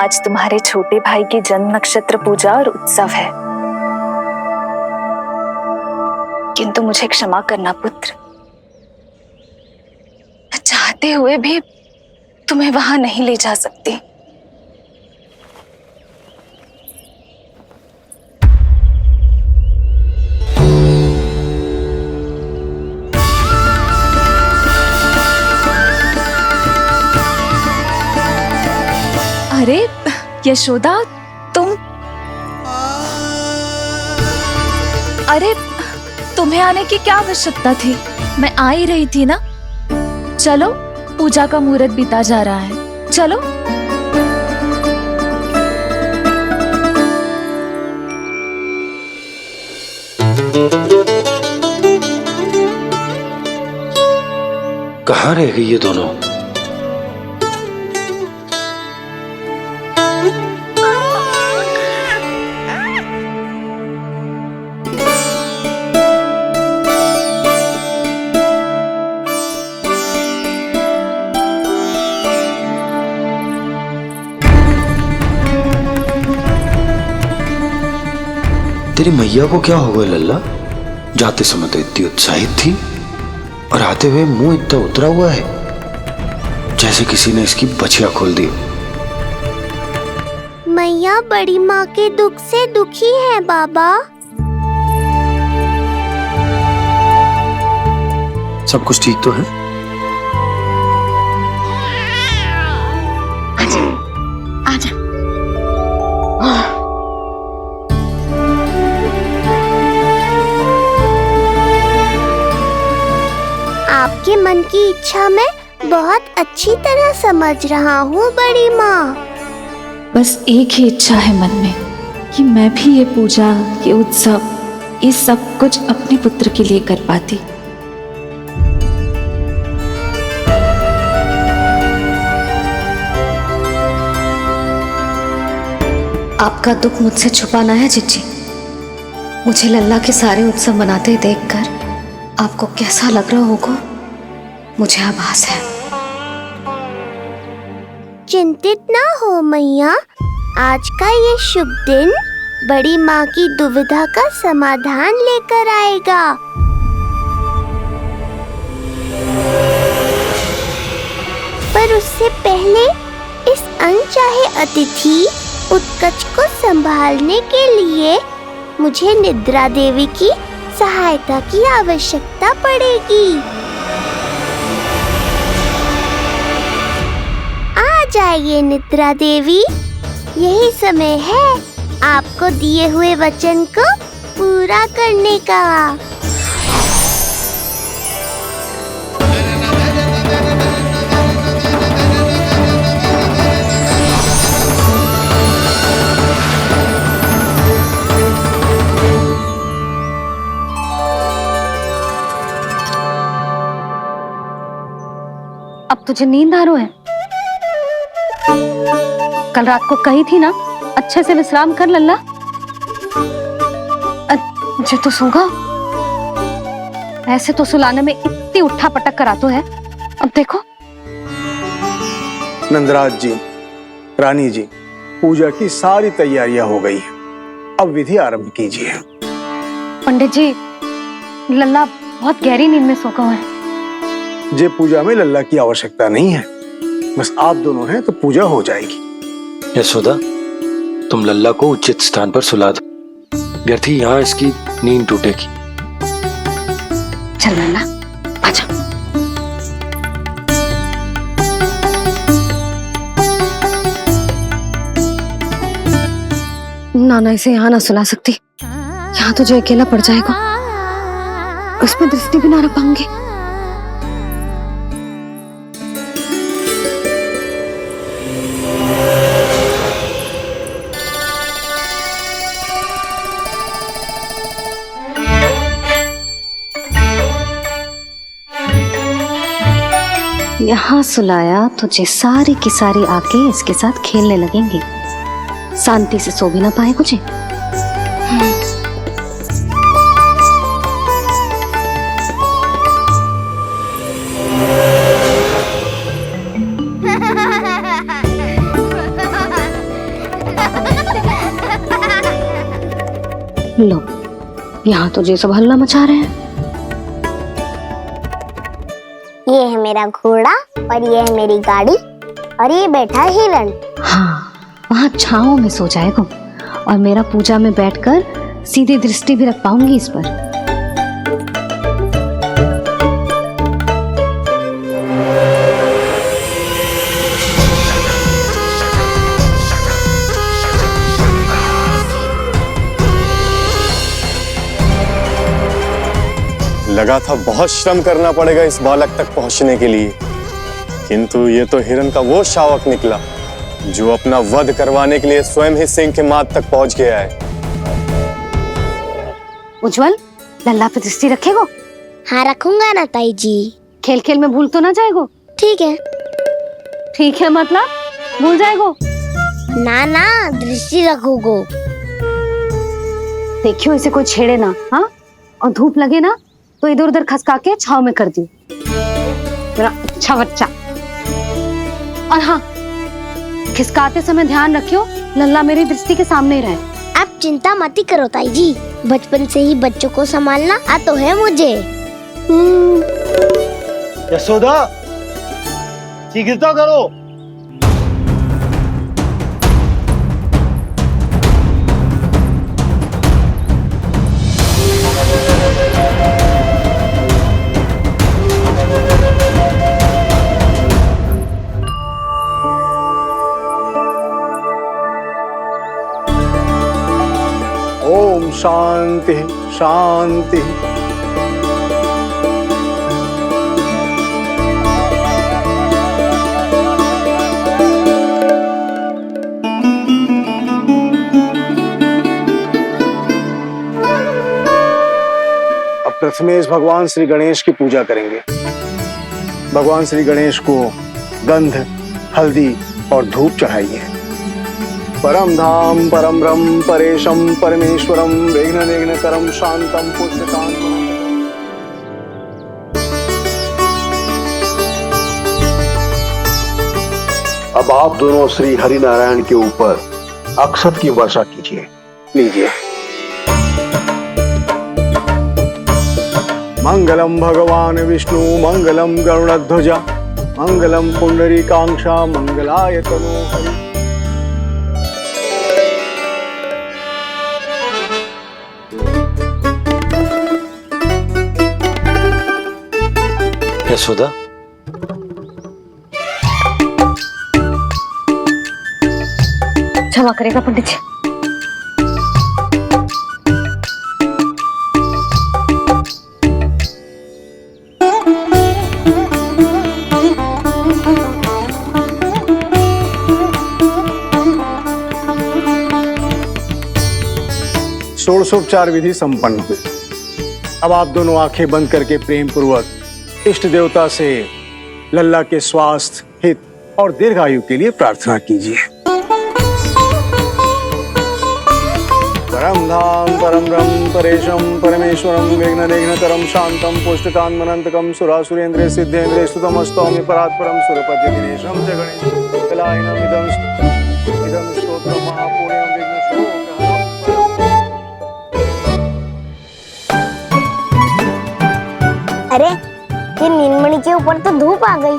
आज तुम्हारे छोटे भाई की जन्म नक्षत्र पूजा और उत्सव है, किंतु मुझे क्षमा करना पुत्र, चाहते हुए भी तुम्हें वहां नहीं ले जा सकती। अरे यशोदा, अरे तुम्हें आने की क्या आवश्यकता थी? मैं आ ही रही थी ना। चलो, पूजा का मुहूर्त बीता जा रहा है, चलो। कहाँ रह गई ये दोनों? तेरी मैया को क्या हो गया लल्ला? जाते समय तो इतनी उत्साहित थी और आते हुए मुंह इतना उतरा हुआ है जैसे किसी ने इसकी बछिया खोल दी। मैया बड़ी माँ के दुख से दुखी है बाबा। सब कुछ ठीक तो है? आजा। आपके मन की इच्छा मैं बहुत अच्छी तरह समझ रहा हूँ बड़ी माँ। बस एक ही इच्छा है मन में कि मैं भी ये पूजा, ये उत्सव, ये सब कुछ अपने पुत्र के लिए कर पाती। आपका दुख मुझसे छुपाना है जिज्जी। मुझे लल्ला के सारे उत्सव मनाते देखकर आपको कैसा लग रहा होगा, मुझे आभास है। चिंतित ना हो मैया, आज का ये शुभ दिन बड़ी माँ की दुविधा का समाधान लेकर आएगा। पर उससे पहले इस अनचाहे अतिथि उत्कच को संभालने के लिए मुझे निद्रा देवी की सहायता की आवश्यकता पड़ेगी। आ जाइए निद्रा देवी, यही समय है आपको दिए हुए वचन को पूरा करने का। अब तुझे नींद आ रही है? कल रात को कही थी ना अच्छे से विश्राम कर लल्ला। जो तो सोगा, ऐसे तो सुलाने में इतनी उठा पटक करा तो है। अब देखो। नंदराज जी, रानी जी, पूजा की सारी तैयारियां हो गई हैं। अब विधि आरंभ कीजिए। पंडित जी, लल्ला बहुत गहरी नींद में सोगा हुआ है। जे पूजा में लल्ला की आवश्यकता नहीं है, बस आप दोनों हैं तो पूजा हो जाएगी। यशोदा, तुम लल्ला को उचित स्थान पर सुला दो, व्यर्थ ही यहाँ इसकी नींद टूटेगी। चल लल्ला, आजा। नाना इसे यहाँ ना सुला सकती, यहाँ तो जो अकेला पड़ जाएगा, उसमें दृष्टि भी ना रख पाऊंगी। यहाँ सुलाया तो जे सारी की सारी आके इसके साथ खेलने लगेंगी, शांति से सो भी ना पाए कुछ। यहाँ तो ये सब हल्ला मचा रहे हैं। ये है मेरा घोड़ा और ये है मेरी गाड़ी और ये बैठा है हिरण। हाँ, वहाँ छांव में सो जाएगा और मेरा पूजा में बैठकर सीधी दृष्टि भी रख पाऊंगी इस पर। लगा था बहुत श्रम करना पड़ेगा इस बालक तक पहुंचने के लिए, किंतु ये तो हिरण का वो शावक निकला जो अपना वध करवाने के लिए स्वयं ही सिंह के माथ तक पहुंच गया है। उज्जवल, लल्ला पे दृष्टि रखेगो? हाँ रखूंगा ना ताई जी। खेल खेल में भूल तो ना जाएगो? ठीक है। ठीक है मतलब भूल जाएगो? ना ना, दृष्टि रखोगो। देखियो इसे कोई छेड़े ना, हाँ? और धूप लगे ना तो इधर उधर खसका के छाव में कर दी। मेरा अच्छा बच्चा। और हाँ, खिसकाते समय ध्यान रखियो लल्ला मेरी दृष्टि के सामने ही रहे। आप चिंता मत ही करो ताई जी, बचपन से ही बच्चों को संभालना आता है मुझे। यशोदा, शीघ्रता करो। ओम शांति शांति। अब प्रथमेश भगवान श्री गणेश की पूजा करेंगे। भगवान श्री गणेश को गंध, हल्दी और धूप चढ़ाइए। परम धाम परम ब्रह्म परेशम परमेश्वरम विघ्न निघ्नकरम शांतम पुष्टकांतम। अब आप दोनों श्री हरि नारायण के ऊपर अक्षत की वर्षा कीजिए। लीजिए। मंगलम भगवान विष्णु मंगलम गरुड़ध्वजा मंगलम पुंडरीकांक्षा मंगलाय तनोहरि। यशोदा, क्षमा करेगा पंडित जी। षोडशोपचार विधि संपन्न हुई। अब आप दोनों आंखें बंद करके प्रेम पूर्वक इष्ट देवता से लल्ला के स्वास्थ्य, हित और दीर्घायु के लिए प्रार्थना कीजिए। परम धाम परम ब्रह्म परेशम परमेश्वरम विघ्न निघ्नकरम शांतम पुष्टकांतमनंतकम सुरासुरेंद्र सिद्धेंद्र स्तुतमस्तौमि परात्परम सुरपति दिनेशम च गणेश कलायनम इदं स्तोत्रम महापुण्यम विघ्नशोकहरम। अरे ये नीलमणि के ऊपर तो धूप आ गई।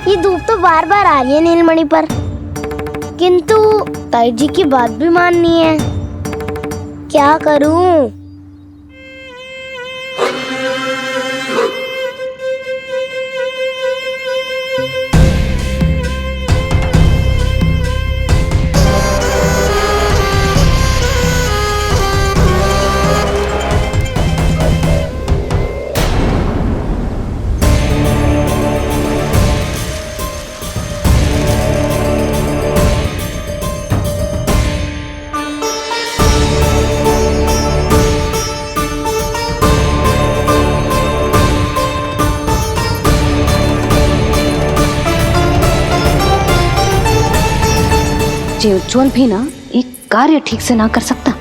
ये धूप तो बार बार आ रही है नीलमणि पर, किंतु ताई जी की बात भी माननी है। क्या करूं? जे उज्जवल भी ना एक कार्य ठीक से ना कर सकता।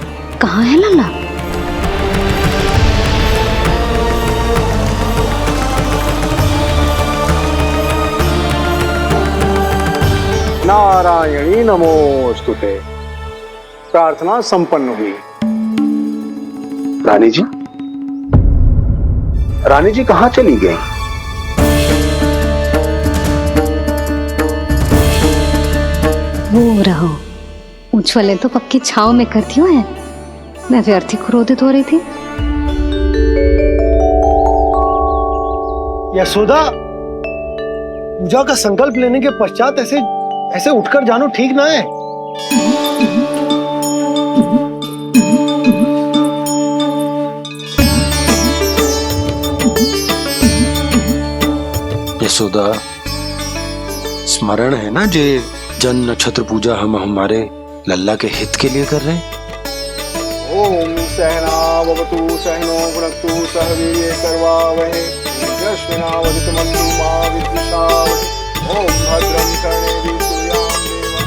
कहाँ है लल्ला? नारायणी नमोस्तुते। प्रार्थना संपन्न हुई। रानी जी, रानी जी कहाँ चली गई? वो रहो, उज्जवल तो पक्की छाव में करती हुए है। मैं व्यर्थ ही क्रोधित हो रही थी। यशोदा, पूजा का संकल्प लेने के पश्चात ऐसे उठकर जानो ठीक ना है। यशोदा, स्मरण है ना जे जन नक्षत्र पूजा हम हमारे लल्ला के हित के लिए कर रहे हैं। ओम सहनावतु सहनो भुनक्तु सह वीर्ये करवावहै तेजस्विनावधीतमस्तु मा विद्विषावहै। ओम भद्रं कर्णेभिः सूर्यां देवं।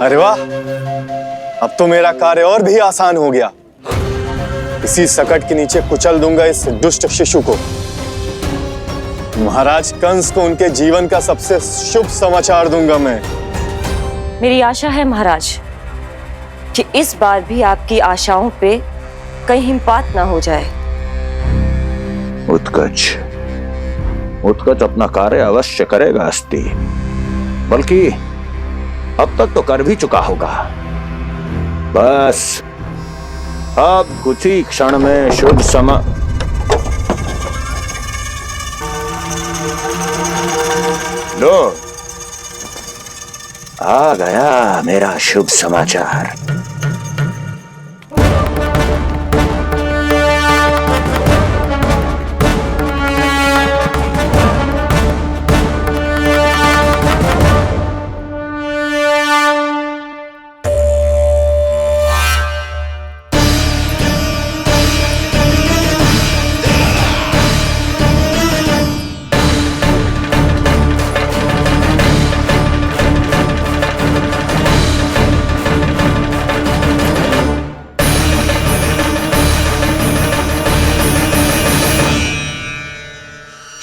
अरे वाह, अब तो मेरा कार्य और भी आसान हो गया। इसी सकट के नीचे कुचल दूंगा इस दुष्ट शिशु को। महाराज कंस को उनके जीवन का सबसे शुभ समाचार दूंगा मैं। मेरी आशा है महाराज कि इस बार भी आपकी आशाओं पे कहीं हिमपात ना हो जाए। उत्कच अपना कार्य अवश्य करेगा अस्ति, बल्कि अब तक तो कर भी चुका होगा। बस अब कुछ ही क्षण में शुभ समय। लो, आ गया मेरा शुभ समाचार।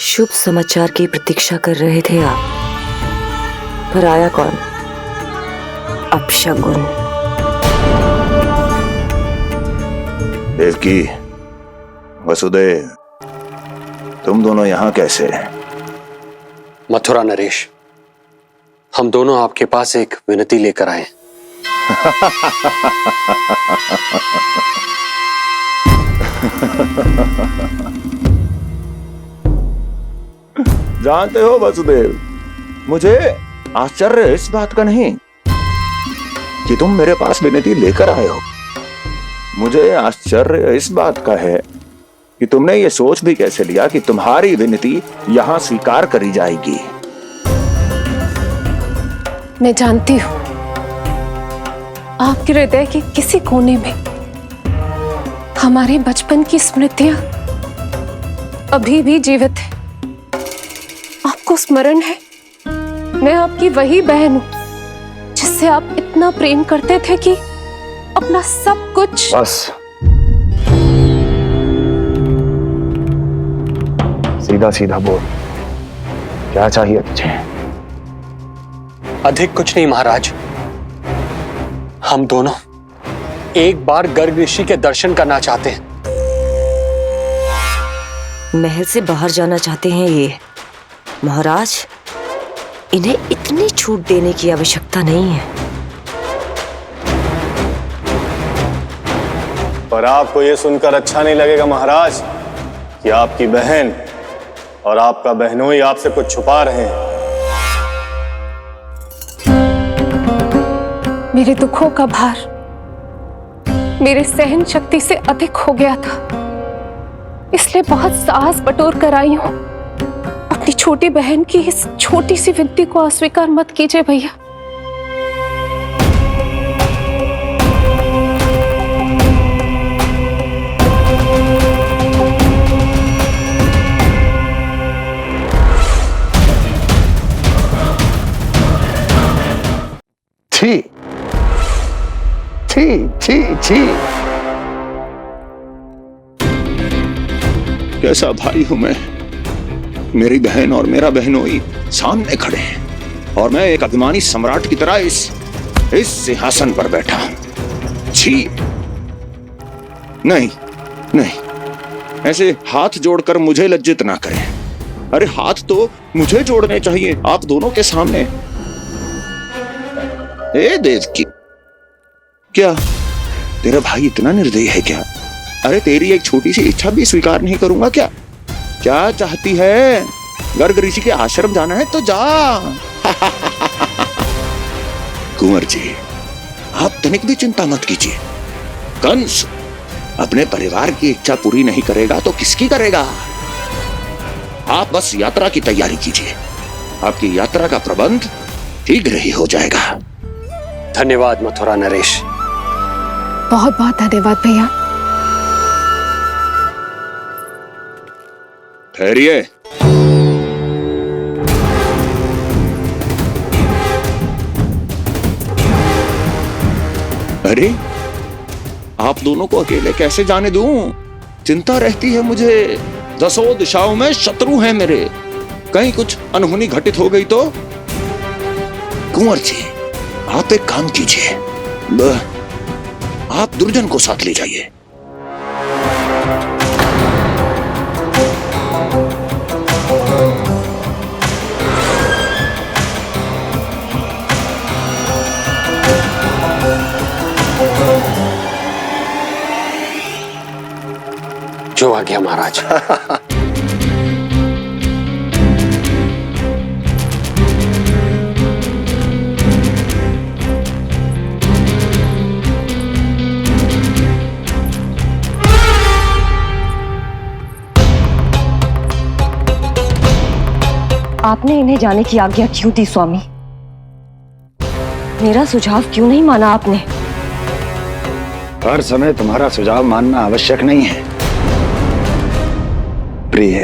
शुभ समाचार की प्रतीक्षा कर रहे थे आप, पर आया कौन? अपशगुन। देवकी, वसुदेव, तुम दोनों यहाँ कैसे? मथुरा नरेश, हम दोनों आपके पास एक विनती लेकर आए। जानते हो वसुदेव, मुझे आश्चर्य इस बात का नहीं कि तुम मेरे पास विनती लेकर आए हो। मुझे आश्चर्य इस बात का है कि तुमने ये सोच भी कैसे लिया कि तुम्हारी विनती यहाँ स्वीकार करी जाएगी। मैं जानती हूँ आपके हृदय के किसी कोने में हमारे बचपन की स्मृतियां अभी भी जीवित है। आपको स्मरण है, मैं आपकी वही बहन हूं जिससे आप इतना प्रेम करते थे कि अपना सब कुछ। बस सीधा सीधा बोल, क्या चाहिए तुझे? अधिक कुछ नहीं महाराज, हम दोनों एक बार गर्ग ऋषि के दर्शन करना चाहते हैं। महल से बाहर जाना चाहते हैं ये महाराज, इन्हें इतनी छूट देने की आवश्यकता नहीं है। पर आपको यह सुनकर अच्छा नहीं लगेगा महाराज कि आपकी बहन और आपका बहनोई आपसे कुछ छुपा रहे हैं। मेरे दुखों का भार मेरे सहन शक्ति से अधिक हो गया था, इसलिए बहुत साहस बटोर कर आई हूं। अपनी छोटी बहन की इस छोटी सी विनती को अस्वीकार मत कीजिए भैया। छी छी छी। कैसा भाई हूं मैं। मेरी बहन और मेरा बहनोई सामने खड़े हैं और मैं एक अभिमानी सम्राट की तरह इस सिंहासन पर बैठा हूं। छी। नहीं नहीं, ऐसे हाथ जोड़कर मुझे लज्जित ना करें। अरे हाथ तो मुझे जोड़ने चाहिए आप दोनों के सामने। ए देवकी, क्या तेरा भाई इतना निर्दयी है क्या? अरे तेरी एक छोटी सी इच्छा भी स्वीकार नहीं करूंगा क्या? क्या चाहती है? गर्ग ऋषि के आश्रम जाना है तो जा। कुंवर जी, आप तनिक भी चिंता मत कीजिए। कंस अपने परिवार की इच्छा पूरी नहीं करेगा तो किसकी करेगा? आप बस यात्रा की तैयारी कीजिए। आपकी यात्रा का प्रबंध शीघ्र ही हो जाएगा। धन्यवाद मथुरा नरेश। बहुत बहुत धन्यवाद भैया। ठहरिए। अरे आप दोनों को अकेले कैसे जाने दूं? चिंता रहती है मुझे। दसों दिशाओं में शत्रु हैं मेरे। कहीं कुछ अनहोनी घटित हो गई तो? कुंवर जी, आप एक काम कीजिए, आप दुर्जन को साथ ले जाइए। जो आ गया महाराज। आपने इन्हें जाने की आज्ञा क्यों दी स्वामी? मेरा सुझाव क्यों नहीं माना आपने? हर समय तुम्हारा सुझाव मानना आवश्यक नहीं है प्रिय।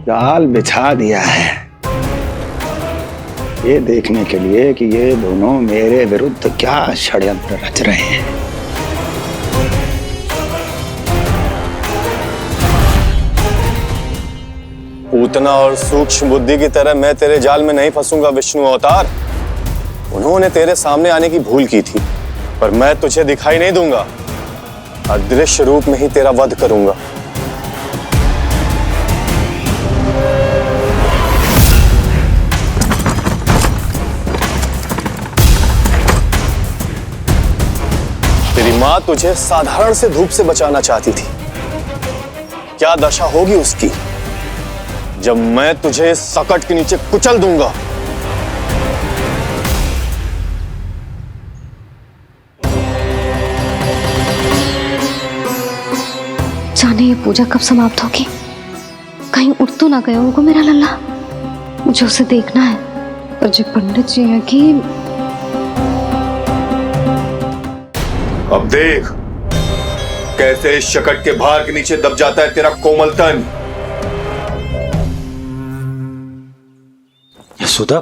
जाल बिछा दिया है ये देखने के लिए कि ये दोनों मेरे विरुद्ध क्या षड्यंत्र रच रहे हैं। पूतना और सूक्ष्म बुद्धि की तरह मैं तेरे जाल में नहीं फंसूंगा विष्णु अवतार। उन्होंने तेरे सामने आने की भूल की थी, पर मैं तुझे दिखाई नहीं दूंगा। अदृश्य रूप में ही तेरा वध करूंगा। तेरी मां तुझे साधारण से धूप से बचाना चाहती थी। क्या दशा होगी उसकी जब मैं तुझे सकट के नीचे कुचल दूंगा। जाने ये पूजा कब समाप्त होगी? कहीं उठ तो ना गया होगा मेरा लल्ला। मुझे उसे देखना है। पर जो पंडित जी है कि अब देख कैसे इस शकट के भार के नीचे दब जाता है तेरा कोमल तन। यशोदा,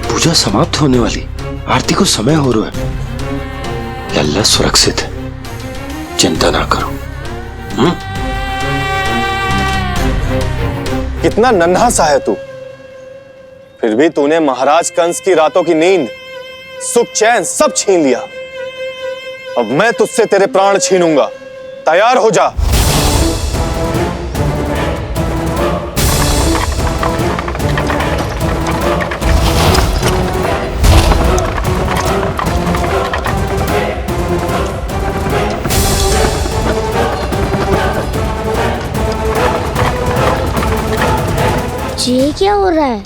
पूजा समाप्त होने वाली, आरती को समय हो रहा है। लल्ला सुरक्षित है, चिंता ना करो। कितना नन्हा सा है तू, फिर भी तूने महाराज कंस की रातों की नींद, सुख चैन सब छीन लिया। अब मैं तुझसे तेरे प्राण छीनूंगा। तैयार हो जा। ये क्या हो रहा है?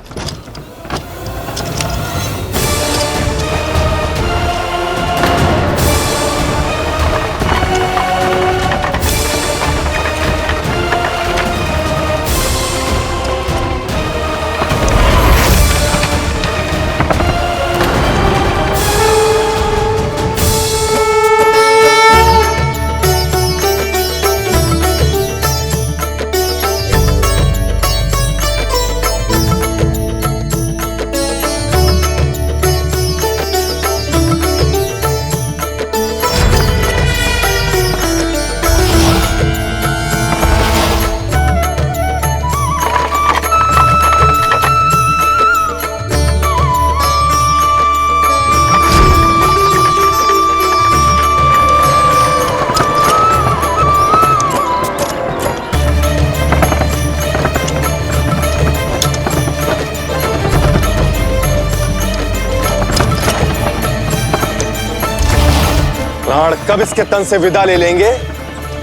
प्राण कब इसके तन से विदा ले लेंगे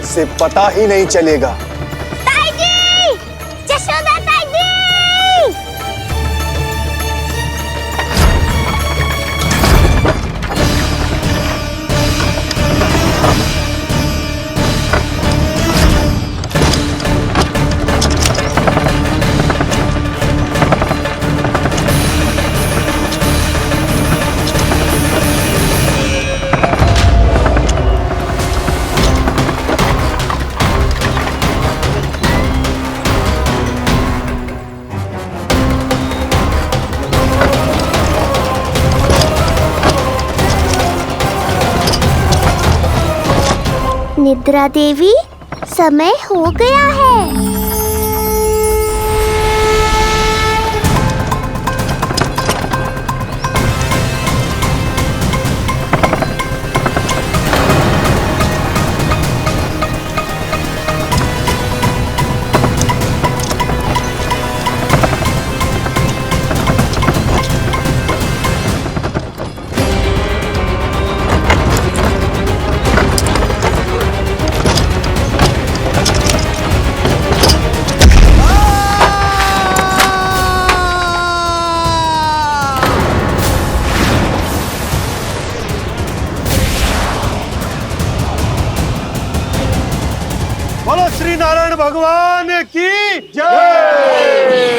इसे पता ही नहीं चलेगा। ताई जी! यशोदा ताई जी! निद्रा देवी, समय हो गया है। बोलो श्री नारायण भगवान की जय।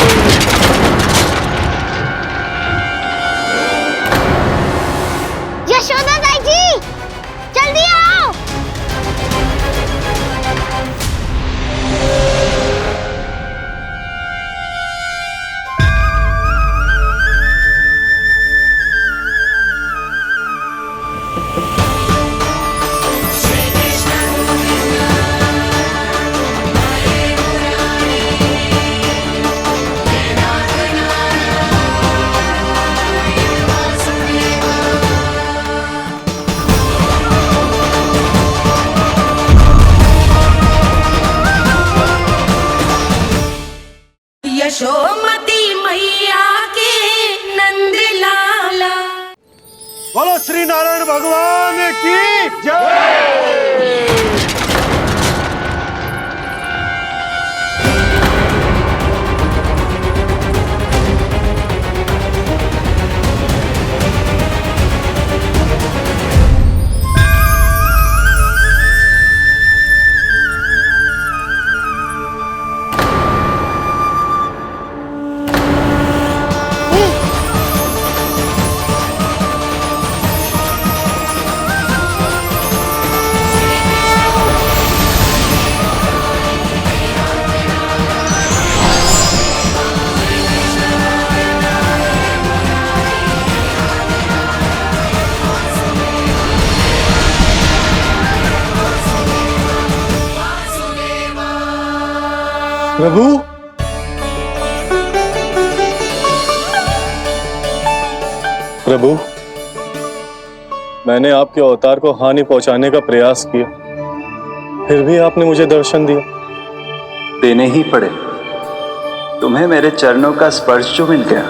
यशोदा ताई जी, जल्दी आओ। यशोमती मैया के नंद लाला। बोलो श्री नारायण भगवान की जय। प्रभु, प्रभु, मैंने आपके अवतार को हानि पहुंचाने का प्रयास किया, फिर भी आपने मुझे दर्शन दिया। देने ही पड़े। तुम्हें मेरे चरणों का स्पर्श जो मिल गया।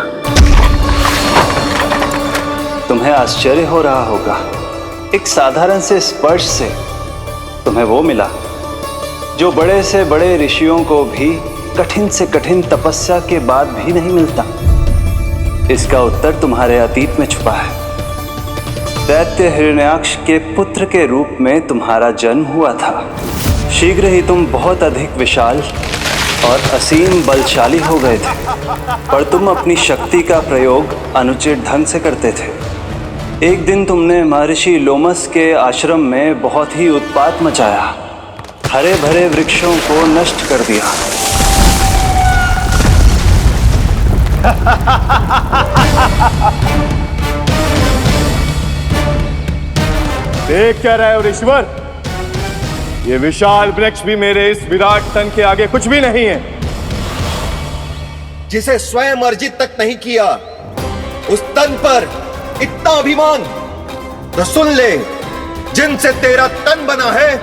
तुम्हें आश्चर्य हो रहा होगा, एक साधारण से स्पर्श से तुम्हें वो मिला जो बड़े से बड़े ऋषियों को भी कठिन से कठिन तपस्या के बाद भी नहीं मिलता। इसका उत्तर तुम्हारे अतीत में छुपा है। दैत्य हिरण्याक्ष के पुत्र के रूप में तुम्हारा जन्म हुआ था। शीघ्र ही तुम बहुत अधिक विशाल और असीम बलशाली हो गए थे, पर तुम अपनी शक्ति का प्रयोग अनुचित ढंग से करते थे। एक दिन तुमने महर्षि लोमस के आश्रम में बहुत ही उत्पात मचाया, हरे भरे वृक्षों को नष्ट कर दिया। देख क्या रहे हो ऋषिवर? ये विशाल वृक्ष भी मेरे इस विराट तन के आगे कुछ भी नहीं है। जिसे स्वयं अर्जित तक नहीं किया, उस तन पर इतना अभिमान। तो सुन ले, जिनसे तेरा तन बना है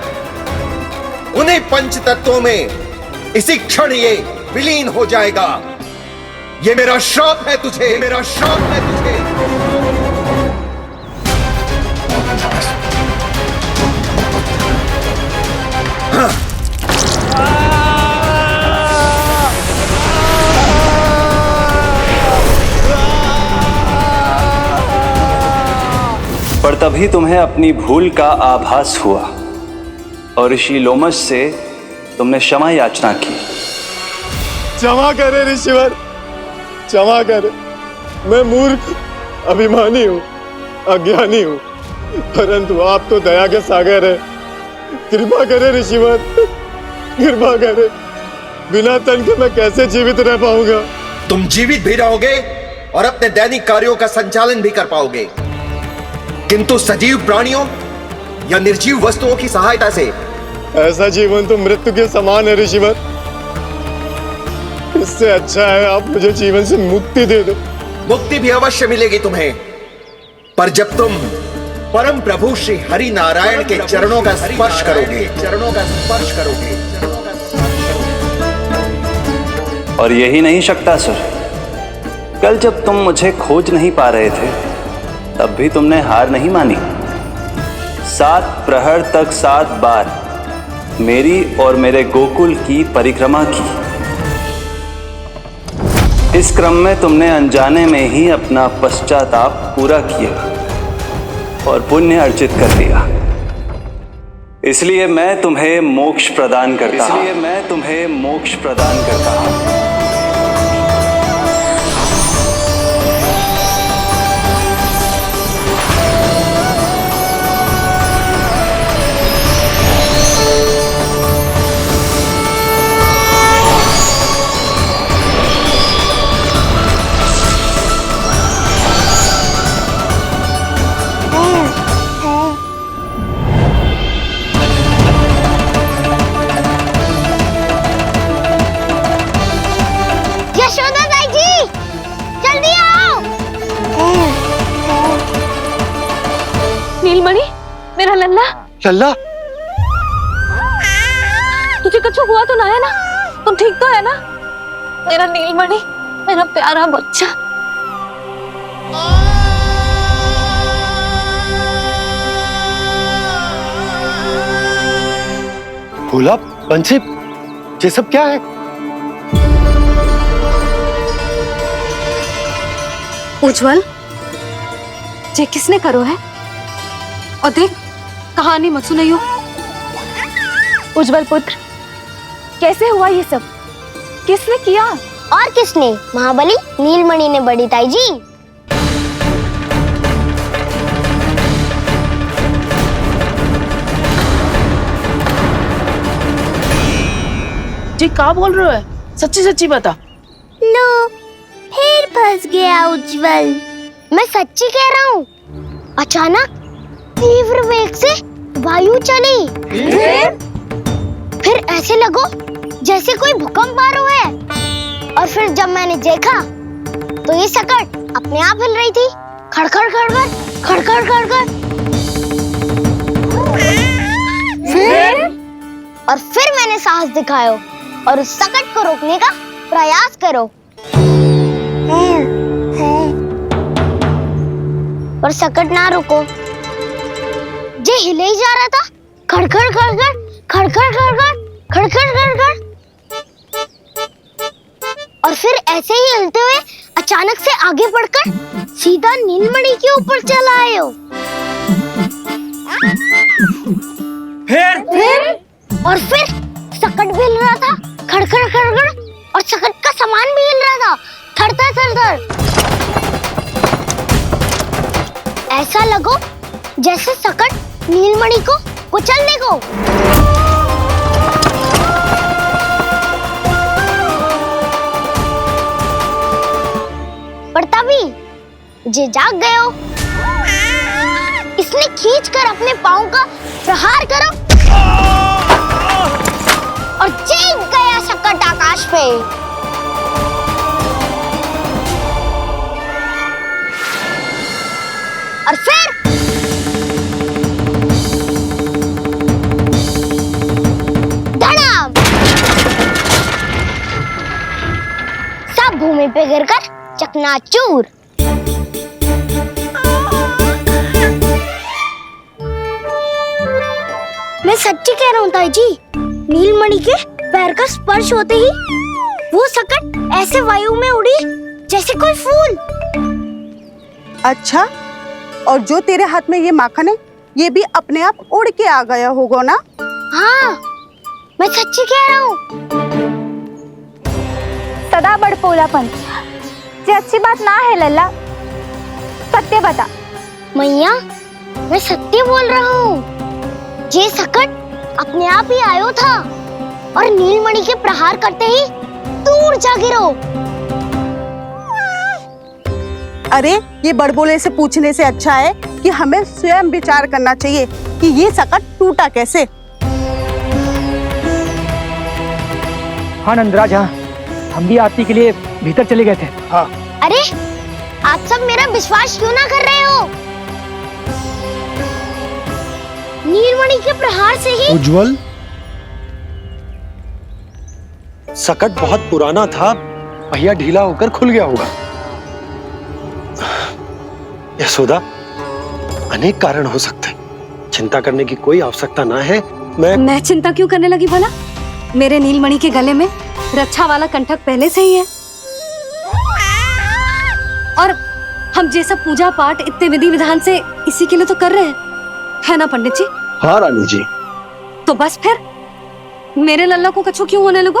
उन्हीं पंच तत्वों में इसी क्षण ये विलीन हो जाएगा। ये मेरा श्राप है तुझे, ये मेरा श्राप है तुझे। तभी तुम्हें अपनी भूल का आभास हुआ और ऋषि लोमश से तुमने क्षमा याचना की। क्षमा करे ऋषिवर, क्षमा करे। मैं मूर्ख, अभिमानी हूँ, अज्ञानी हूँ, परंतु आप तो दया के सागर है। कृपा करे ऋषिवर, कृपा करे। बिना तन के मैं कैसे जीवित रह पाऊंगा? तुम जीवित भी रहोगे और अपने दैनिक कार्यों का संचालन भी कर पाओगे, किंतु सजीव प्राणियों या निर्जीव वस्तुओं की सहायता से ऐसा जीवन तो मृत्यु के समान है ऋषिवर। इससे अच्छा है आप मुझे जीवन से मुक्ति दे दो। मुक्ति भी अवश्य मिलेगी तुम्हें, पर जब तुम परम प्रभु श्री हरि नारायण के चरणों का स्पर्श करोगे, चरणों का स्पर्श करोगे। और यही नहीं शक्तासुर, कल जब तुम मुझे खोज नहीं पा रहे थे तब भी तुमने हार नहीं मानी। 7 प्रहर तक 7 बार मेरी और मेरे गोकुल की परिक्रमा की। इस क्रम में तुमने अनजाने में ही अपना पश्चाताप पूरा किया और पुण्य अर्जित कर लिया। इसलिए मैं तुम्हें मोक्ष प्रदान करता हूं। इसलिए मैं तुम्हें मोक्ष प्रदान करता हूं। नीलमणि, मेरा लल्ला। लल्ला, तुझे कुछ हुआ तो ना है ना? तुम ठीक तो है ना? मेरा नीलमणि, मेरा प्यारा बच्चा। भोला, बंसी, ये सब क्या है? उज्जवल, ये किसने करो है? और देख, कहानी मत सुनाइयो। उज्जवल पुत्र, कैसे हुआ ये सब? किसने किया? और किसने? महाबली नीलमणि ने बड़ी ताई जी। जी क्या बोल रहे हो? सच्ची सच्ची बता। लो, फिर फंस गया उज्जवल। मैं सच्ची कह रहा हूँ। अचानक तीव्र वेग से वायु चली, फिर ऐसे लगो जैसे कोई भूकंप आ रहा है। और फिर जब मैंने देखा तो ये सकट अपने आप हिल रही थी, खड़खड़ खड़खड़ खड़खड़ खड़खड़। फिर मैंने साहस दिखाया और उस सकट को रोकने का प्रयास करो, पर सकट ना रुको। जे हिले ही जा रहा था, खड़खड़ खड़खड़ खड़खड़ खड़खड़ खड़खड़ खड़खड़। और फिर ऐसे ही हिलते हुए अचानक से आगे बढ़कर सीधा नीलमणि के ऊपर चला आए हो। और फिर सकट भी हिल रहा था, खड़खड़ खड़खड़, और सकट का सामान भी हिल रहा था, थरथर थरथर। ऐसा लगो जैसे सकट नीलमणि को कुचलने को। पर तभी जे जाग गए हो, इसने खींचकर अपने पांव का प्रहार करो और चीख गया सकट आकाश पे। और फिर धड़ाम, सब भूमि पे गिरकर चकनाचूर। मैं सच्ची कह रहा हूँ ताई जी, नीलमणि के पैर का स्पर्श होते ही वो सकट ऐसे वायु में उड़ी जैसे कोई फूल। अच्छा, और जो तेरे हाथ में ये माखन है, ये भी अपने आप उड़ के आ गया होगा ना? हाँ, मैं सच्ची कह रहा हूँ। सदा बड़पोलापन ये अच्छी बात ना है लल्ला, सत्य बता। मैया, मैं सत्य बोल रहा हूँ। ये सकट अपने आप ही आयो था और नीलमणि के प्रहार करते ही दूर जा गिरो। अरे ये बड़बोले से पूछने से अच्छा है कि हमें स्वयं विचार करना चाहिए कि ये सकट टूटा कैसे। हाँ नंदराज, हाँ, हम भी आरती के लिए भीतर चले गए थे। हाँ। अरे आप सब मेरा विश्वास क्यों ना कर रहे हो? नीलमणि के प्रहार से ही उज्जवल, सकट बहुत पुराना था, पहिया ढीला होकर खुल गया होगा। यशोदा, अनेक कारण हो सकते हैं, चिंता करने की कोई आवश्यकता ना है। मैं चिंता क्यों करने लगी भला? मेरे नीलमणि के गले में रक्षा वाला कंठक पहले से ही है, और हम ये सब पूजा पाठ इतने विधि विधान से इसी के लिए तो कर रहे हैं, है ना पंडित जी? हाँ रानी जी। तो बस फिर मेरे लल्ला को कछु क्यों होने लगा?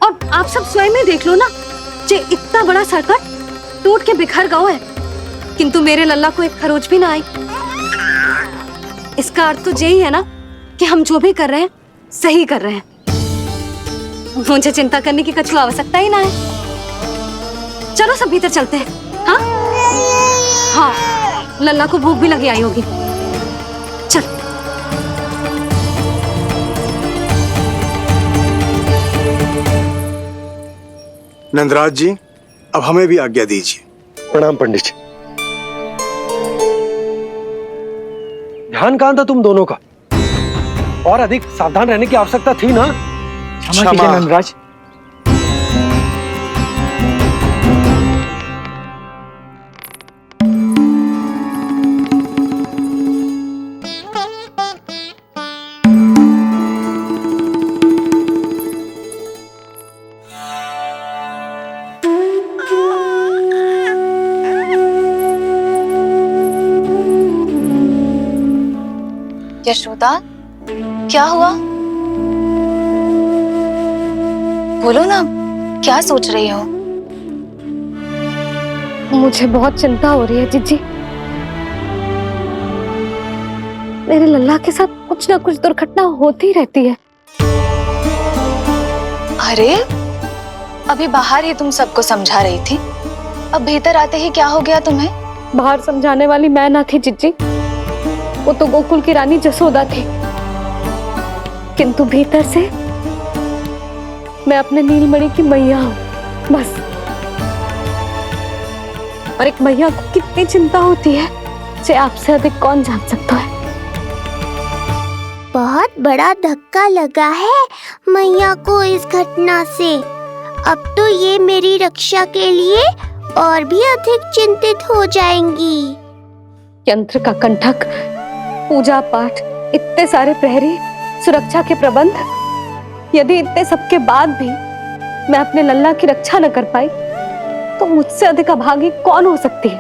और आप सब स्वयं ही देख लो ना, जे इतना बड़ा सकट टूट के बिखर गया है, किंतु मेरे लल्ला को एक खरोच भी ना आई। इसका अर्थ तो यही है ना कि हम जो भी कर रहे हैं सही कर रहे हैं। मुझे चिंता करने की कछु आवश्यकता ही ना है। चलो सब भीतर चलते हैं। हाँ हाँ, लल्ला को भूख भी लगी आई होगी। चल। नंदराज जी, अब हमें भी आज्ञा दीजिए। प्रणाम पंडित जी। ध्यान कहाँ था तुम दोनों का? और अधिक सावधान रहने की आवश्यकता थी ना? क्षमा कीजिए नंदराज। यशोदा, क्या हुआ? बोलो ना, क्या सोच रही हो? मुझे बहुत चिंता हो रही है जीजी। मेरे लल्ला के साथ कुछ ना कुछ दुर्घटना होती रहती है। अरे अभी बाहर ही तुम सबको समझा रही थी, अब भीतर आते ही क्या हो गया तुम्हें? बाहर समझाने वाली मैं ना थी जीजी, वो तो गोकुल की रानी जसोदा थी, किंतु भीतर से मैं अपने नीलमणि की मैया हूँ, बस। और एक मैया को कितनी चिंता होती है, इसे आपसे अधिक कौन जान सकता है। बहुत बड़ा धक्का लगा है मैया को इस घटना से। अब तो ये मेरी रक्षा के लिए और भी अधिक चिंतित हो जाएंगी। यंत्र का कंठक, पूजा पाठ, इतने सारे प्रहरी, सुरक्षा के प्रबंध, यदि इतने सबके बाद भी मैं अपने लल्ला की रक्षा न कर पाई तो मुझसे अधिक अभागी कौन हो सकती है?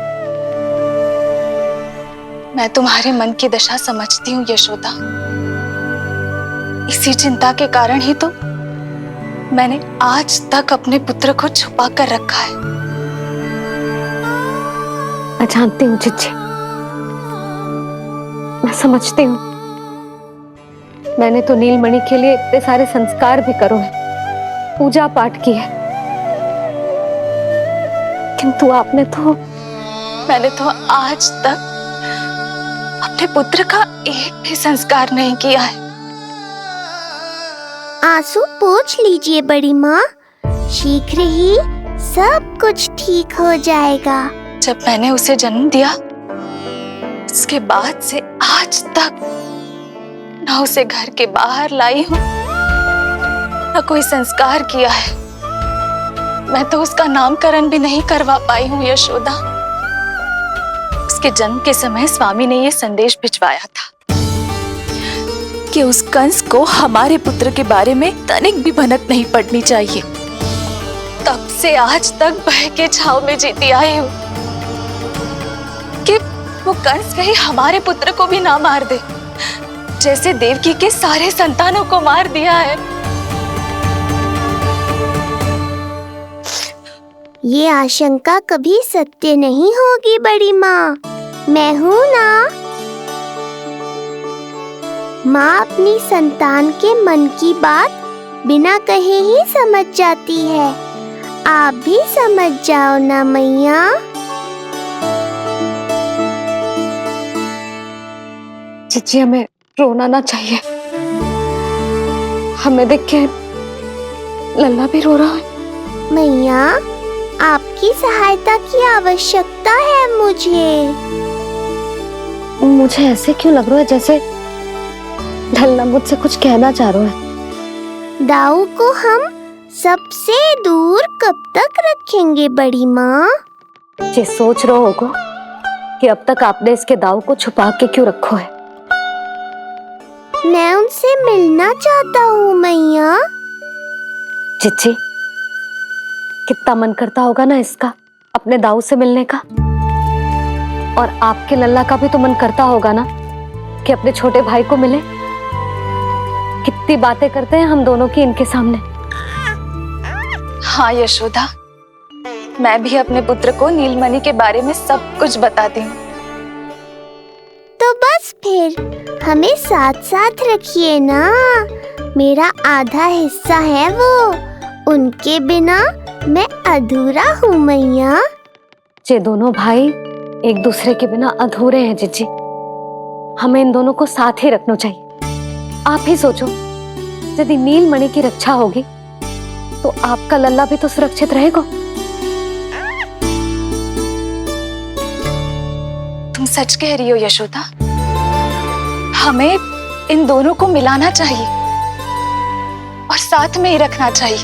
मैं तुम्हारे मन की दशा समझती हूँ यशोदा। इसी चिंता के कारण ही तो मैंने आज तक अपने पुत्र को छुपा कर रखा है। मैं जानती हूँ जीजी, मैं समझती हूँ। मैंने तो नीलमणि के लिए इतने सारे संस्कार भी करो है, पूजा पाठ की है, किंतु मैंने तो आज तक अपने पुत्र का एक भी संस्कार नहीं किया है। आंसू पोंछ लीजिए बड़ी माँ, शीघ्र ही सब कुछ ठीक हो जाएगा। जब मैंने उसे जन्म दिया उसके बाद से आज तक न उसे घर के बाहर लाई हूँ, न कोई संस्कार किया है। मैं तो उसका नामकरण भी नहीं करवा पाई हूँ यशोदा। उसके जन्म के समय स्वामी ने यह संदेश भिजवाया था कि उस कंस को हमारे पुत्र के बारे में तनिक भी भनक नहीं पड़नी चाहिए। तब से आज तक भय के छाव में जीती आई हूँ कि वो कंस कहीं हमारे पुत्र को भी ना मार दे, जैसे देवकी के सारे संतानों को मार दिया है। ये आशंका कभी सत्य नहीं होगी बड़ी माँ, मैं हूँ ना। माँ अपनी संतान के मन की बात बिना कहे ही समझ जाती है। आप भी समझ जाओ ना मैया। जीजी हमें रोना ना चाहिए। हमें देख के लल्ला भी रो रहा है। मैया आपकी सहायता की आवश्यकता है मुझे। मुझे ऐसे क्यों लग रहा है जैसे लल्ला मुझसे कुछ कहना चाह रहा है। दाऊ को हम सबसे दूर कब तक रखेंगे बड़ी माँ? ये सोच रहे होगा कि अब तक आपने इसके दाऊ को छुपा के क्यों रखो है। मैं उनसे मिलना चाहता हूँ मैया। चिच्ची कितना मन करता होगा ना इसका अपने दाऊ से मिलने का। और आपके लल्ला का भी तो मन करता होगा ना कि अपने छोटे भाई को मिले। कितनी बातें करते हैं हम दोनों की इनके सामने। हाँ यशोदा, मैं भी अपने पुत्र को नीलमणि के बारे में सब कुछ बताती हूँ। तो बस फिर हमें साथ साथ रखिए ना। मेरा आधा हिस्सा है वो, उनके बिना मैं अधूरा हूँ मैया। ये दोनों भाई एक दूसरे के बिना अधूरे हैं जीजी। हमें इन दोनों को साथ ही रखना चाहिए। आप ही सोचो, यदि नीलमणि की रक्षा होगी तो आपका लल्ला भी तो सुरक्षित रहेगा। तुम सच कह रही हो यशोदा, हमें इन दोनों को मिलाना चाहिए और साथ में ही रखना चाहिए,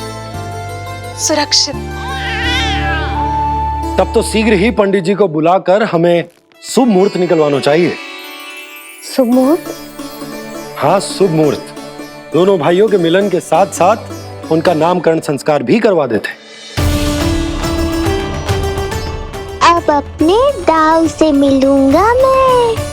सुरक्षित। तब तो शीघ्र ही पंडित जी को बुलाकर हमें शुभ मुहूर्त निकलवाना चाहिए। शुभ मुहूर्त? हाँ, शुभ मुहूर्त। दोनों भाइयों के मिलन के साथ साथ उनका नामकरण संस्कार भी करवा देते। अब अपने दाऊ से मिलूंगा मैं।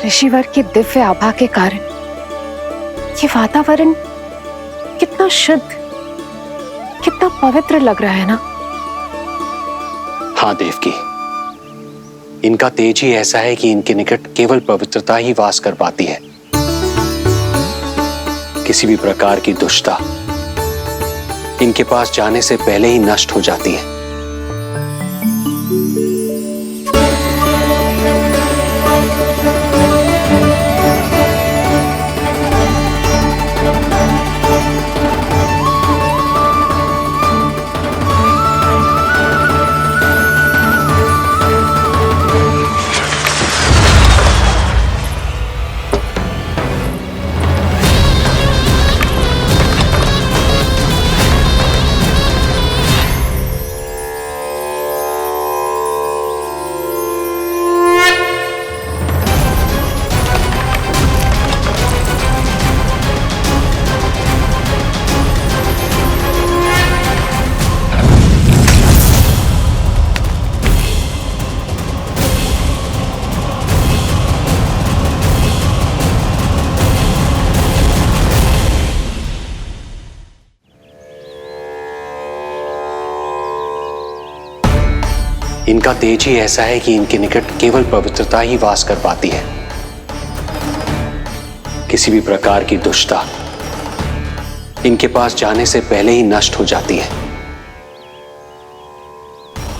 ऋषिवर की दिव्य आभा के कारण ये वातावरण कितना शुद्ध, कितना पवित्र लग रहा है ना। हाँ देवकी, इनका तेज ही ऐसा है कि इनके निकट केवल पवित्रता ही वास कर पाती है। किसी भी प्रकार की दुष्टता इनके पास जाने से पहले ही नष्ट हो जाती है। इनका तेज ही ऐसा है कि इनके निकट केवल पवित्रता ही वास कर पाती है। किसी भी प्रकार की दुष्टता इनके पास जाने से पहले ही नष्ट हो जाती है।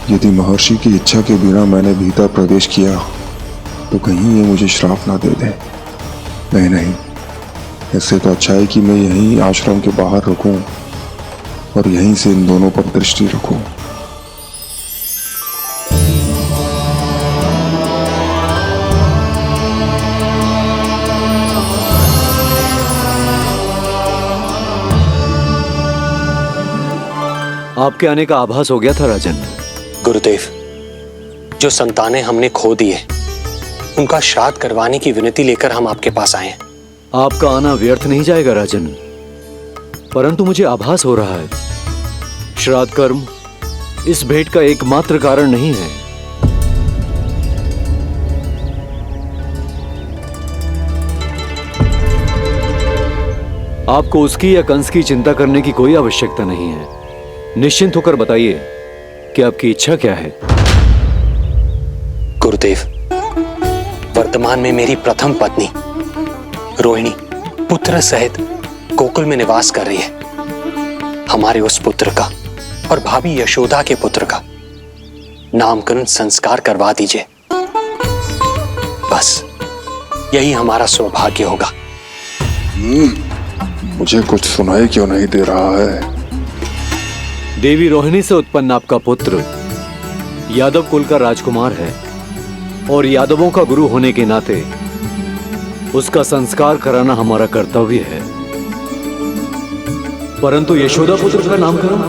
यदि महर्षि की इच्छा के बिना मैंने भीतर प्रवेश किया तो कहीं ये मुझे श्राप ना दे दे। नहीं नहीं, इससे तो अच्छा है कि मैं यहीं आश्रम के बाहर रुकूं और यहीं से इन दोनों पर दृष्टि रखूं। आपके आने का आभास हो गया था राजन। गुरुदेव, जो संतानें हमने खो दी है उनका श्राद्ध करवाने की विनती लेकर हम आपके पास आए हैं। आपका आना व्यर्थ नहीं जाएगा राजन, परंतु मुझे आभास हो रहा है श्राद्ध कर्म इस भेंट का एकमात्र कारण नहीं है। आपको उसकी या कंस की चिंता करने की कोई आवश्यकता नहीं है। निश्चिंत होकर बताइए कि आपकी इच्छा क्या है। गुरुदेव, वर्तमान में मेरी प्रथम पत्नी रोहिणी पुत्र सहित गोकुल में निवास कर रही है। हमारे उस पुत्र का और भाभी यशोदा के पुत्र का नामकरण संस्कार करवा दीजिए। बस यही हमारा सौभाग्य होगा। मुझे कुछ सुनाई क्यों नहीं दे रहा है? देवी रोहिणी से उत्पन्न आपका पुत्र यादव कुल का राजकुमार है और यादवों का गुरु होने के नाते उसका संस्कार कराना हमारा कर्तव्य है। परंतु यशोदा पुत्र का नामकरण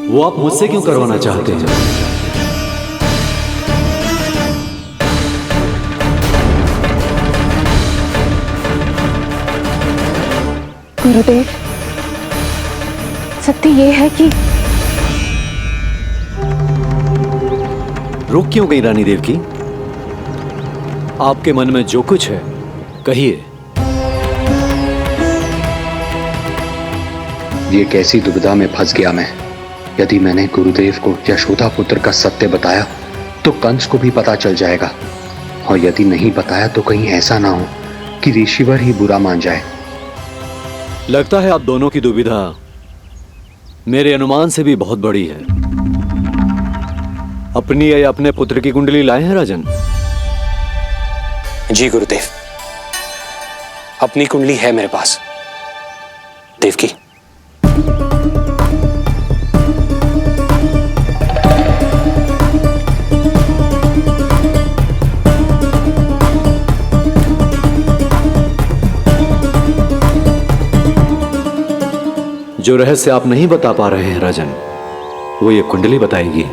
वो आप मुझसे क्यों करवाना चाहते हैं? गुरुदेव, सत्य ये है कि रुक क्यों गई रानी देव की? आपके मन में जो कुछ है कहिए। ये कैसी दुविधा में फंस गया मैं। यदि मैंने गुरुदेव को यशोदा पुत्र का सत्य बताया तो कंस को भी पता चल जाएगा, और यदि नहीं बताया तो कहीं ऐसा ना हो कि ऋषिवर ही बुरा मान जाए। लगता है आप दोनों की दुविधा मेरे अनुमान से भी बहुत बड़ी है। अपनी या अपने पुत्र की कुंडली लाए हैं राजन? जी गुरुदेव, अपनी कुंडली है मेरे पास। देवकी, जो रहस्य आप नहीं बता पा रहे हैं राजन, वो ये कुंडली बताएगी।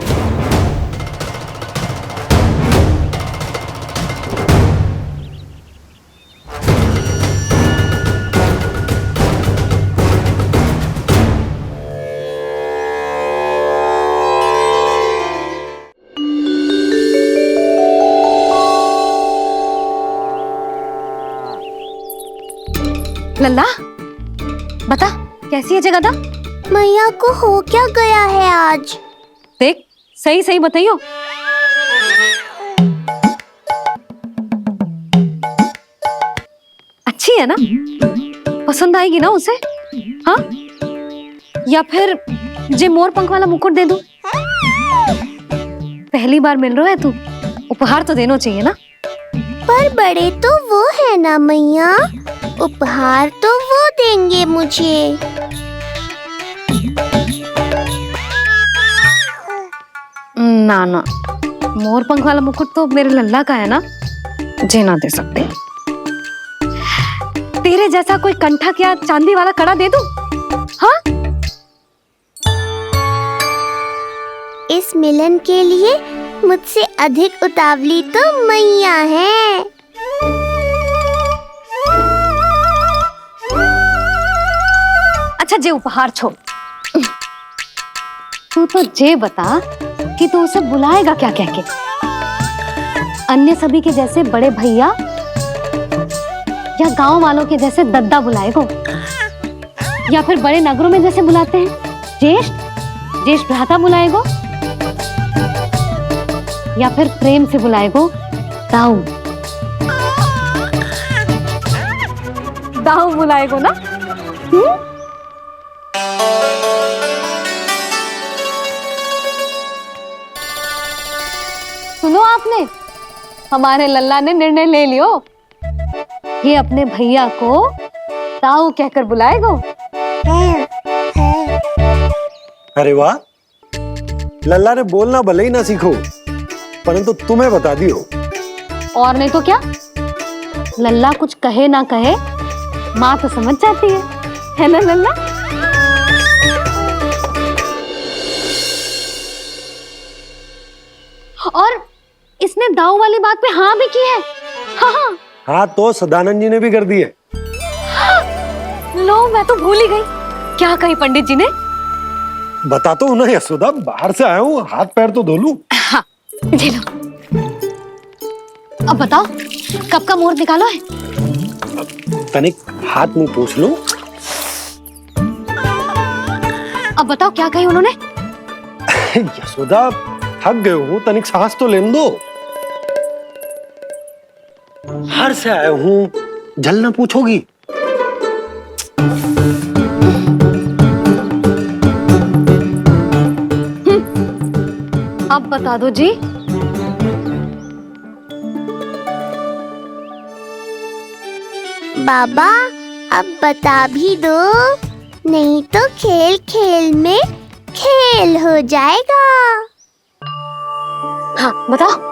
लल्ला, बता कैसी है जगदा? मैया को हो क्या गया है आज? देख, सही सही बताइयो। अच्छी है ना? पसंद आएगी ना उसे? हाँ? या फिर जे मोर पंख वाला मुकुट दे दूं? पहली बार मिल रहा है तू, उपहार तो देना चाहिए ना? पर बड़े तो वो है ना मैया, उपहार तो वो देंगे मुझे। ना ना, मोर पंख वाला मुकुट तो मेरे लल्ला का है ना, जे ना दे सकते। तेरे जैसा कोई कंठा क्या चांदी वाला कड़ा दे दूं? हाँ? इस मिलन के लिए मुझसे अधिक उतावली तो मैया है। अच्छा, जे उपहार छोड़, तू तो जे बता कि तू उसे बुलाएगा क्या कह के? अन्य सभी के जैसे बड़े भैया या गांव वालों के जैसे दद्दा बुलाएगो, या फिर बड़े नगरों में जैसे बुलाते हैं ज्येष्ठ ज्येष्ठ भ्राता बुलाएगो, या फिर प्रेम से बुलाएगो दाऊ दाऊ बुलाएगो ना? सुनो आपने, हमारे लल्ला ने निर्णय ले लियो, ये अपने भैया को ताऊ कहकर बुलाएगो। अरे वाह, लल्ला ने बोलना भले ही ना सीखो, परंतु तुम्हें बता दियो। और नहीं तो क्या, लल्ला कुछ कहे ना कहे माँ तो समझ जाती है ना लल्ला? और इसने दाऊ वाली बात पे हाँ भी की है। हाँ हाँ हाँ, तो सदानंद जी ने भी कर दी है। लो, मैं तो भूल ही गई। क्या कही पंडित जी ने? बता तो ना यशोदा, बाहर से आया हूँ, हाथ पैर तो धो लूं। हाँ, ले लो। अब बताओ, कब का मुहूर्त निकालो है? तनिक हाथ मुंह पूछ लो। अब बताओ क्या कही उन्होंने? यशोदा, थक गए हो, तनिक सांस तो लेने दो। बाहर से आया हूँ, जलना पूछोगी? अब बता दो जी। बाबा, अब बता भी दो, नहीं तो खेल खेल में खेल हो जाएगा। हाँ, बताओ।